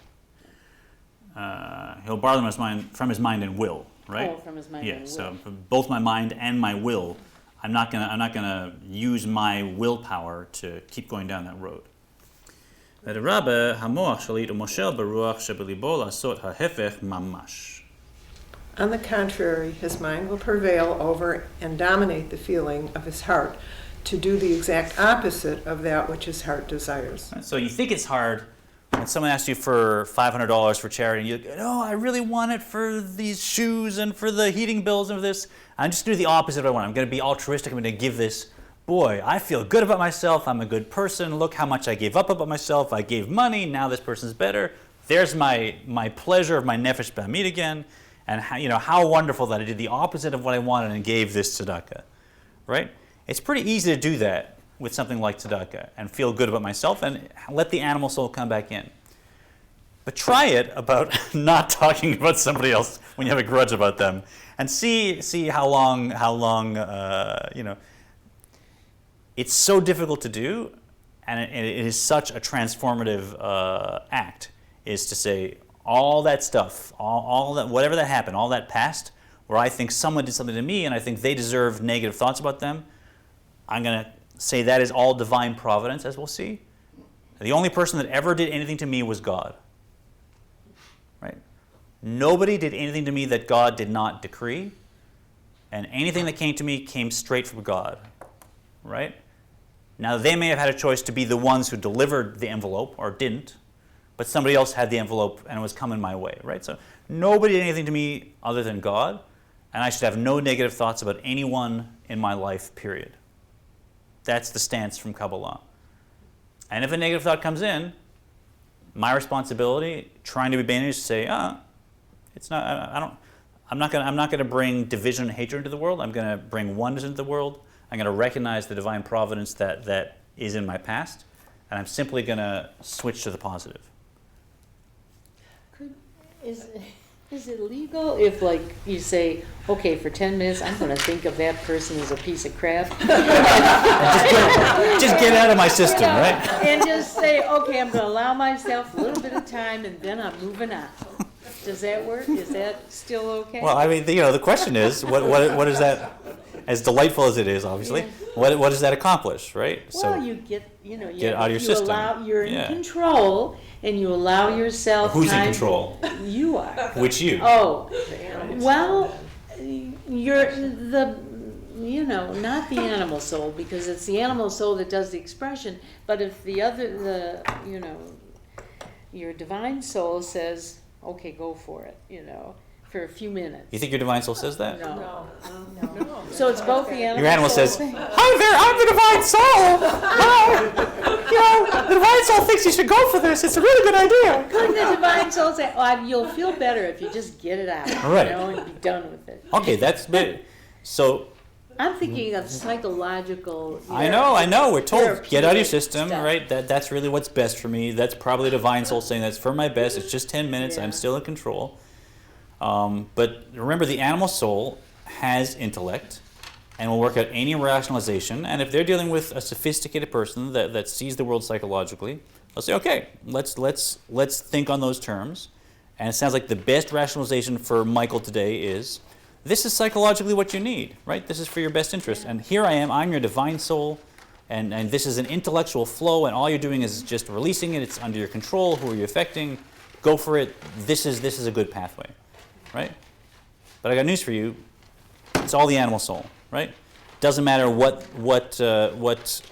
He'll bar them from his mind and will, right? Oh, from his mind and will. So both my mind and my will, I'm not gonna use my willpower to keep going down that road. On the contrary, his mind will prevail over and dominate the feeling of his heart to do the exact opposite of that which his heart desires. So you think it's hard when someone asks you for $500 for charity, and you go, no, I really want it for these shoes and for the heating bills and for this. I'm just going to do the opposite of what I want. I'm going to be altruistic. I'm going to give this. Boy, I feel good about myself. I'm a good person. Look how much I gave up about myself. I gave money. Now this person's better. There's my pleasure of my nefesh b'amid again. And how wonderful that I did the opposite of what I wanted and gave this tzedakah, right? It's pretty easy to do that with something like tzedakah and feel good about myself and let the animal soul come back in. But try it about not talking about somebody else when you have a grudge about them, and see how long it's so difficult to do, and it is such a transformative act, is to say all that stuff, all that, whatever that happened, all that past, where I think someone did something to me and I think they deserve negative thoughts about them, I'm going to say that is all divine providence, as we'll see. The only person that ever did anything to me was God. Right? Nobody did anything to me that God did not decree, and anything that came to me came straight from God. Right? Now, they may have had a choice to be the ones who delivered the envelope, or didn't, but somebody else had the envelope and it was coming my way. Right? So nobody did anything to me other than God, and I should have no negative thoughts about anyone in my life, period. That's the stance from Kabbalah. And if a negative thought comes in, my responsibility, trying to be Beinoni, is to say, it's not. I'm not going to bring division and hatred into the world. I'm going to bring oneness into the world. I'm going to recognize the divine providence that is in my past, and I'm simply going to switch to the positive. Is it legal if, like, you say, okay, for 10 minutes, I'm going to think of that person as a piece of crap? Just get out of my system, right? And just say, okay, I'm going to allow myself a little bit of time, and then I'm moving on. Does that work? Is that still okay? Well, I mean, the question is, what is that? As delightful as it is, obviously, what does that accomplish, right? Well, you get, get out of your system. You're in control, and you allow yourself Who's time. in control? You are. Which you? Oh, well, you're not the animal soul, because it's the animal soul that does the expression. But if your divine soul says, okay, go for it, for a few minutes. You think your divine soul says that? No. So it's both the animal. Your animal soul says, "Hi there, I'm the divine soul. The divine soul thinks you should go for this. It's a really good idea." Couldn't the divine soul say, "Oh, you'll feel better if you just get it out, Right. and be done with it"? Okay, that's bit. So I'm thinking of psychological. I know. We're told get out of your therapeutic system, stuff. right? That's really what's best for me. That's probably divine soul saying that's for my best. It's just 10 minutes. Yeah. I'm still in control. But remember, the animal soul has intellect and will work out any rationalization. And if they're dealing with a sophisticated person that sees the world psychologically, they'll say, okay, let's think on those terms. And it sounds like the best rationalization for Michael today is, this is psychologically what you need, right? This is for your best interest. And here I am, I'm your divine soul, and this is an intellectual flow, and all you're doing is just releasing it. It's under your control. Who are you affecting? Go for it. This is a good pathway, right? But I got news for you. It's all the animal soul, right? Doesn't matter what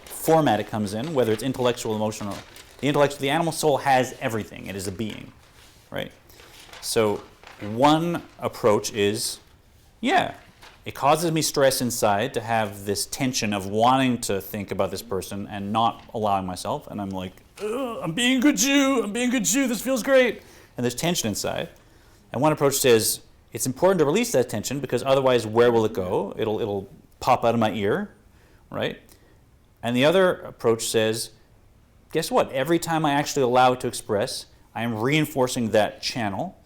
format it comes in, whether it's intellectual, emotional. The animal soul has everything. It is a being, right? So one approach is, it causes me stress inside to have this tension of wanting to think about this person and not allowing myself. And I'm like, I'm being a good Jew. This feels great. And there's tension inside. And one approach says, it's important to release that tension, because otherwise, where will it go? It'll pop out of my ear, right? And the other approach says, guess what? Every time I actually allow it to express, I am reinforcing that channel,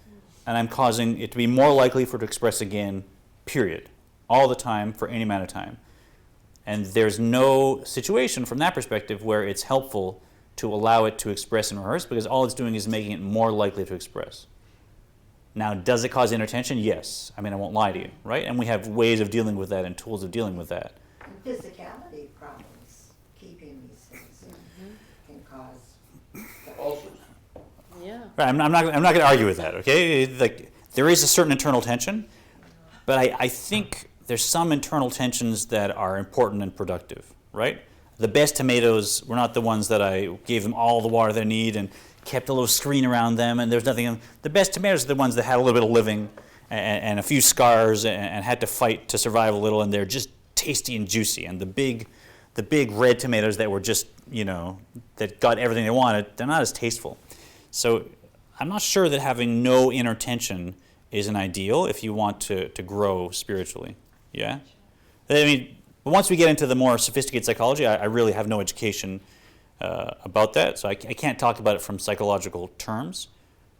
and I'm causing it to be more likely for it to express again, period. All the time, for any amount of time. And there's no situation from that perspective where it's helpful to allow it to express and rehearse, because all it's doing is making it more likely to express. Now, does it cause inner tension? Yes. I mean, I won't lie to you, right? And we have ways of dealing with that and tools of dealing with that. And physicality problems, keeping these things can cause. Also, Yeah. Right, I'm not going to argue with that, okay? Like, there is a certain internal tension, but I think there's some internal tensions that are important and productive, right? The best tomatoes were not the ones that I gave them all the water they need and kept a little screen around them, and there's nothing. The best tomatoes are the ones that had a little bit of living and a few scars and had to fight to survive a little, and they're just tasty and juicy. And the big red tomatoes that were just, that got everything they wanted, they're not as tasteful. So I'm not sure that having no inner tension is an ideal if you want to grow spiritually. Yeah? I mean, once we get into the more sophisticated psychology, I really have no education about that, so I can't talk about it from psychological terms.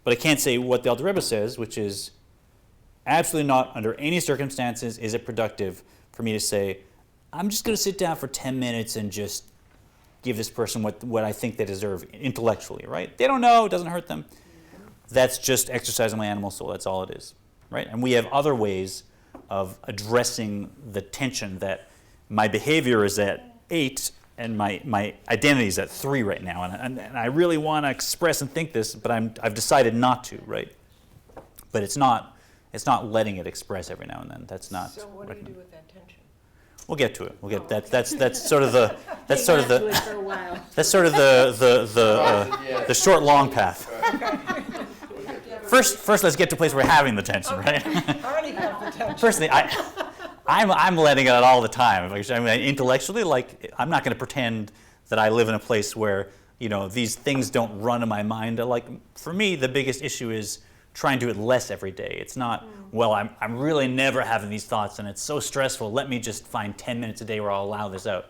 But I can say what the Alter Rebbe says, which is absolutely not under any circumstances is it productive for me to say, I'm just going to sit down for 10 minutes and just give this person what I think they deserve intellectually, right? They don't know, it doesn't hurt them. That's just exercising my animal soul, that's all it is, right? And we have other ways of addressing the tension that my behavior is at 8 and my identity is at 3 right now, and I really want to express and think this, but I've decided not to, right? But it's not letting it express every now and then. That's not. So what do you do with that tension? We'll get to it. We'll get that's sort of the that's sort of Hang on to it the for a while. that's sort of the short long path. First, let's get to a place where we're having the tension, right? I already have the tension. Personally, I'm letting it out all the time. I mean, intellectually, like, I'm not going to pretend that I live in a place where, these things don't run in my mind. Like, for me, the biggest issue is trying to do it less every day. It's not, well, I'm really never having these thoughts and it's so stressful. Let me just find 10 minutes a day where I'll allow this out.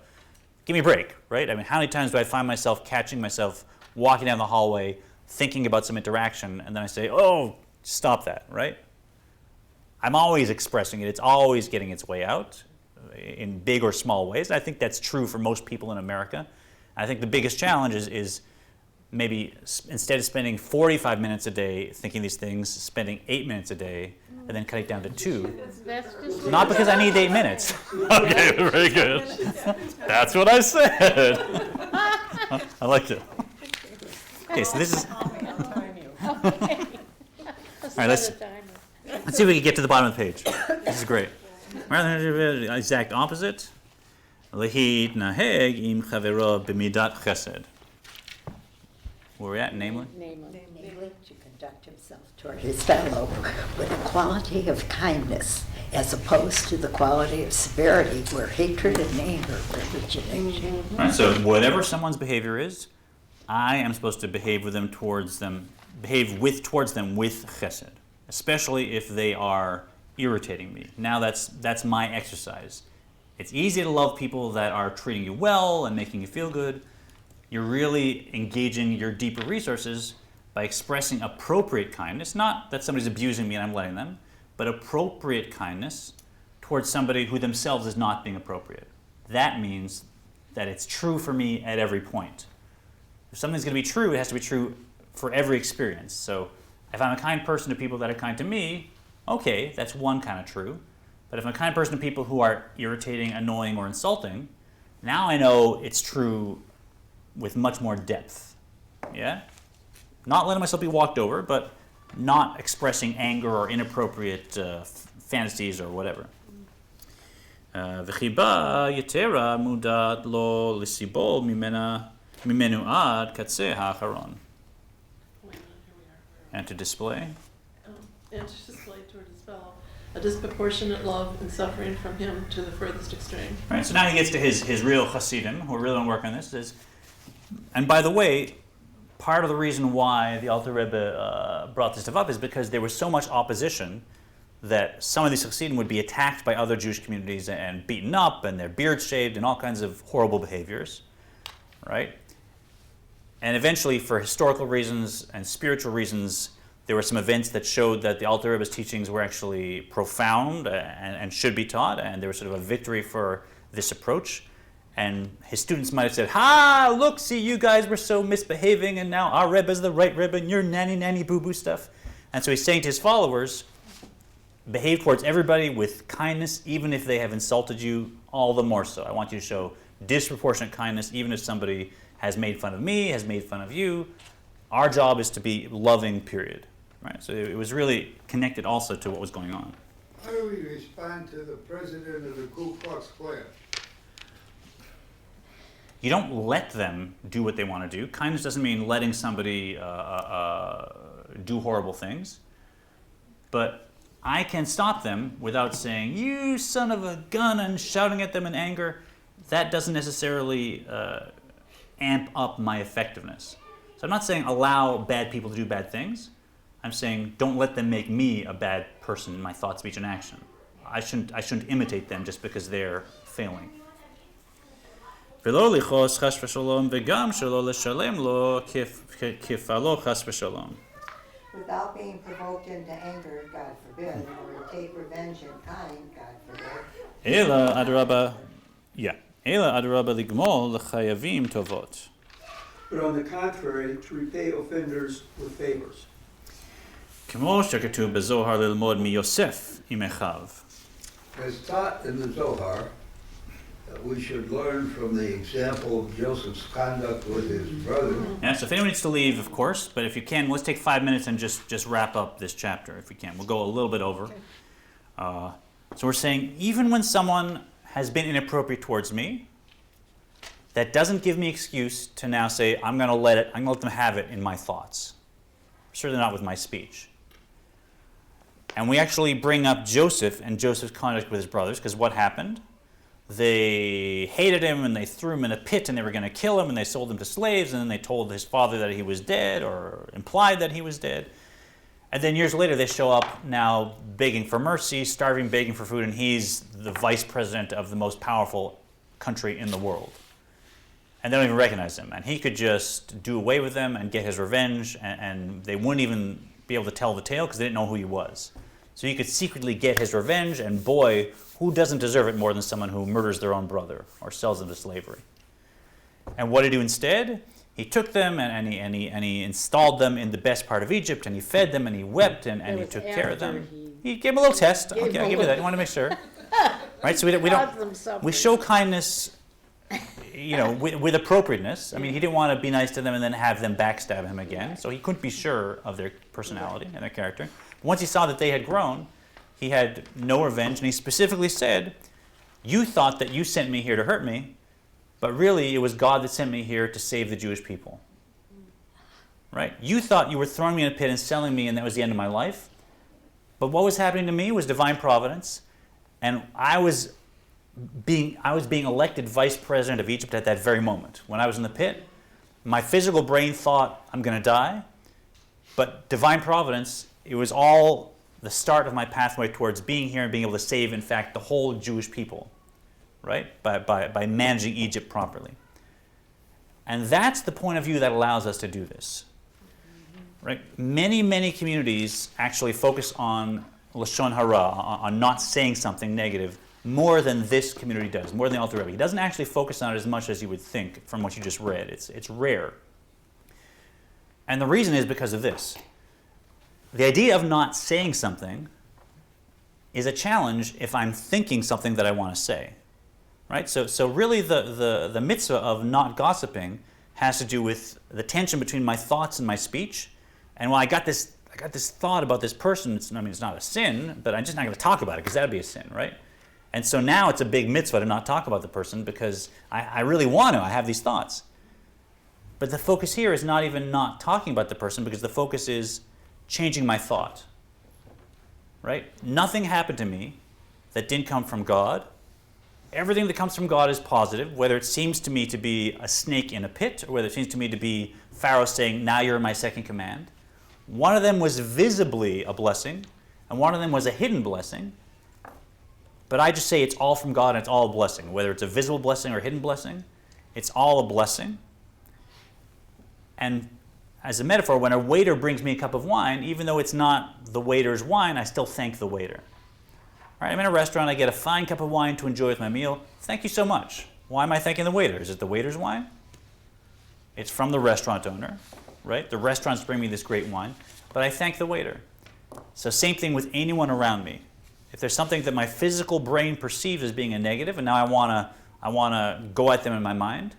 Give me a break, right? I mean, how many times do I find myself catching myself walking down the hallway, thinking about some interaction, and then I say, oh, stop that, right? I'm always expressing it. It's always getting its way out in big or small ways. I think that's true for most people in America. I think the biggest challenge is maybe instead of spending 45 minutes a day thinking these things, spending 8 minutes a day, and then cut it down to 2. That's just Not because I need 8 minutes. Okay, very good. That's what I said. I like it. Okay, so this is. I'll time you. Okay. All right, let's see if we can get to the bottom of the page. This is great. Exact opposite. Lehid naheg im chavero b'midat chesed. Where are we at, namely? Namely. Namely, to conduct himself toward his fellow with a quality of kindness, as opposed to the quality of severity where hatred and anger originate. All right, so whatever someone's behavior is, I am supposed to behave with them towards them with chesed, especially if they are irritating me. Now that's my exercise. It's easy to love people that are treating you well and making you feel good. You're really engaging your deeper resources by expressing appropriate kindness, not that somebody's abusing me and I'm letting them, but appropriate kindness towards somebody who themselves is not being appropriate. That means that it's true for me at every point. If something's going to be true, it has to be true for every experience. So if I'm a kind person to people that are kind to me, okay, that's one kind of true. But if I'm a kind person to people who are irritating, annoying, or insulting, now I know it's true with much more depth. Yeah? Not letting myself be walked over, but not expressing anger or inappropriate fantasies or whatever. וחיבה יתרה מודעת לו לסיבול ממנו עד קצה האחרון. And to display? And to display toward his fellow a disproportionate love and suffering from him to the furthest extreme. Right, so now he gets to his real Hasidim, who really want to work on this. And by the way, part of the reason why the Alter Rebbe brought this stuff up is because there was so much opposition that some of these Hasidim would be attacked by other Jewish communities and beaten up and their beards shaved and all kinds of horrible behaviors, right? And eventually, for historical reasons and spiritual reasons, there were some events that showed that the Alter Rebbe's teachings were actually profound and should be taught, and there was sort of a victory for this approach. And his students might have said, "Ha! Look, see, you guys were so misbehaving, and now our Rebbe is the right Rebbe, and you're nanny boo-boo stuff." And so he's saying to his followers, behave towards everybody with kindness, even if they have insulted you, all the more so. I want you to show disproportionate kindness, even if somebody has made fun of me, has made fun of you. Our job is to be loving, period. Right? So it was really connected also to what was going on. How do we respond to the president of the Ku Klux Klan? You don't let them do what they want to do. Kindness doesn't mean letting somebody do horrible things. But I can stop them without saying, "You son of a gun," and shouting at them in anger. That doesn't necessarily amp up my effectiveness. So I'm not saying allow bad people to do bad things. I'm saying don't let them make me a bad person in my thought, speech, and action. I shouldn't imitate them just because they're failing. ולא לכעוס חס ושלום וגם שלא לשלם לו כפעלו חס ושלום. Without being provoked into anger, God forbid, or to take revenge in kind, God forbid. אלא אדרבה לגמול לחייבים טובות. But on the contrary, to repay offenders with favors. כמו שכתוב בזוהר ללמוד מיוסף עם אחיו. As taught in the Zohar, we should learn from the example of Joseph's conduct with his brother. Yeah, so if anyone needs to leave, of course, but if you can, let's take 5 minutes and just wrap up this chapter, if we can. We'll go a little bit over. So we're saying, even when someone has been inappropriate towards me, that doesn't give me excuse to now say, I'm going to let them have it in my thoughts. Certainly not with my speech. And we actually bring up Joseph and Joseph's conduct with his brothers, because what happened? They hated him and they threw him in a pit and they were going to kill him and they sold him to slaves, and then they told his father that he was dead or implied that he was dead. And then years later they show up now begging for mercy, starving, begging for food, and he's the vice president of the most powerful country in the world. And they don't even recognize him. And he could just do away with them and get his revenge, and they wouldn't even be able to tell the tale because they didn't know who he was. So you could secretly get his revenge, and boy, who doesn't deserve it more than someone who murders their own brother or sells them to slavery? And what did he do instead? He took them and he installed them in the best part of Egypt, and he fed them and he wept and he was took care of after them. He gave them a little test. Okay, I'll give you that. You want to make sure, right? So we show kindness, with appropriateness. I mean, he didn't want to be nice to them and then have them backstab him again. So he couldn't be sure of their personality and their character. But once he saw that they had grown, he had no revenge, and he specifically said, "You thought that you sent me here to hurt me, but really it was God that sent me here to save the Jewish people." Right? You thought you were throwing me in a pit and selling me, and that was the end of my life. But what was happening to me was divine providence, and I was being elected vice president of Egypt at that very moment. When I was in the pit, my physical brain thought, I'm going to die, but divine providence, it was all the start of my pathway towards being here and being able to save, in fact, the whole Jewish people, right? By managing Egypt properly. And that's the point of view that allows us to do this. Right? Many communities actually focus on lashon hara, on not saying something negative, more than this community does, more than the Alter Rebbe. He doesn't actually focus on it as much as you would think from what you just read. It's rare. And the reason is because of this. The idea of not saying something is a challenge if I'm thinking something that I want to say. Right? So really the mitzvah of not gossiping has to do with the tension between my thoughts and my speech. And when I got this thought about this person, it's not a sin, but I'm just not going to talk about it because that would be a sin, right? And so now it's a big mitzvah to not talk about the person because I really want to. I have these thoughts. But the focus here is not even not talking about the person, because the focus is changing my thought, right? Nothing happened to me that didn't come from God. Everything that comes from God is positive, whether it seems to me to be a snake in a pit or whether it seems to me to be Pharaoh saying, now you're in my second command. One of them was visibly a blessing, and one of them was a hidden blessing. But I just say it's all from God and it's all a blessing. Whether it's a visible blessing or a hidden blessing, it's all a blessing. And as a metaphor, when a waiter brings me a cup of wine, even though it's not the waiter's wine, I still thank the waiter. All right, I'm in a restaurant, I get a fine cup of wine to enjoy with my meal. Thank you so much. Why am I thanking the waiter? Is it the waiter's wine? It's from the restaurant owner, right? The restaurants bring me this great wine, but I thank the waiter. So same thing with anyone around me. If there's something that my physical brain perceives as being a negative, and now I wanna go at them in my mind,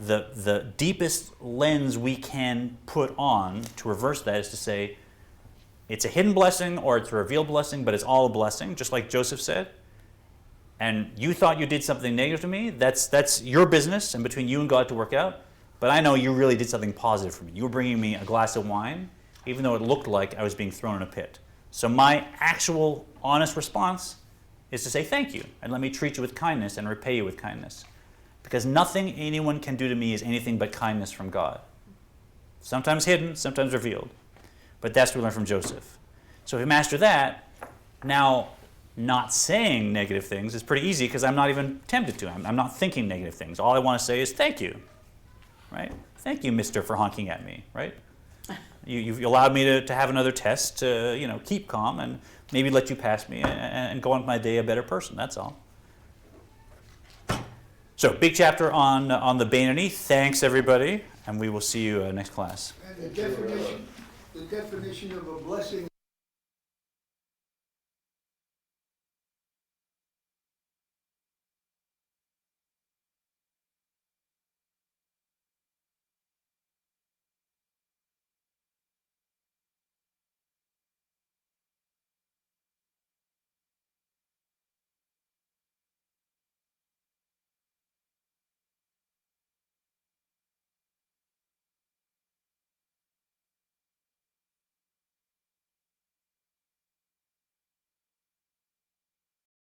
the deepest lens we can put on to reverse that is to say, it's a hidden blessing or it's a revealed blessing, but it's all a blessing, just like Joseph said. And you thought you did something negative to me, that's your business and between you and God to work out. But I know you really did something positive for me. You were bringing me a glass of wine, even though it looked like I was being thrown in a pit. So my actual honest response is to say thank you and let me treat you with kindness and repay you with kindness. Because nothing anyone can do to me is anything but kindness from God. Sometimes hidden, sometimes revealed. But that's what we learn from Joseph. So if we master that, now not saying negative things is pretty easy because I'm not even tempted to. I'm not thinking negative things. All I want to say is thank you. Right? Thank you, mister, for honking at me. Right? You've allowed me to have another test to keep calm and maybe let you pass me and go on with my day a better person. That's all. So big chapter on the Beinoni. Thanks everybody, and we will see you next class. And the definition of a blessing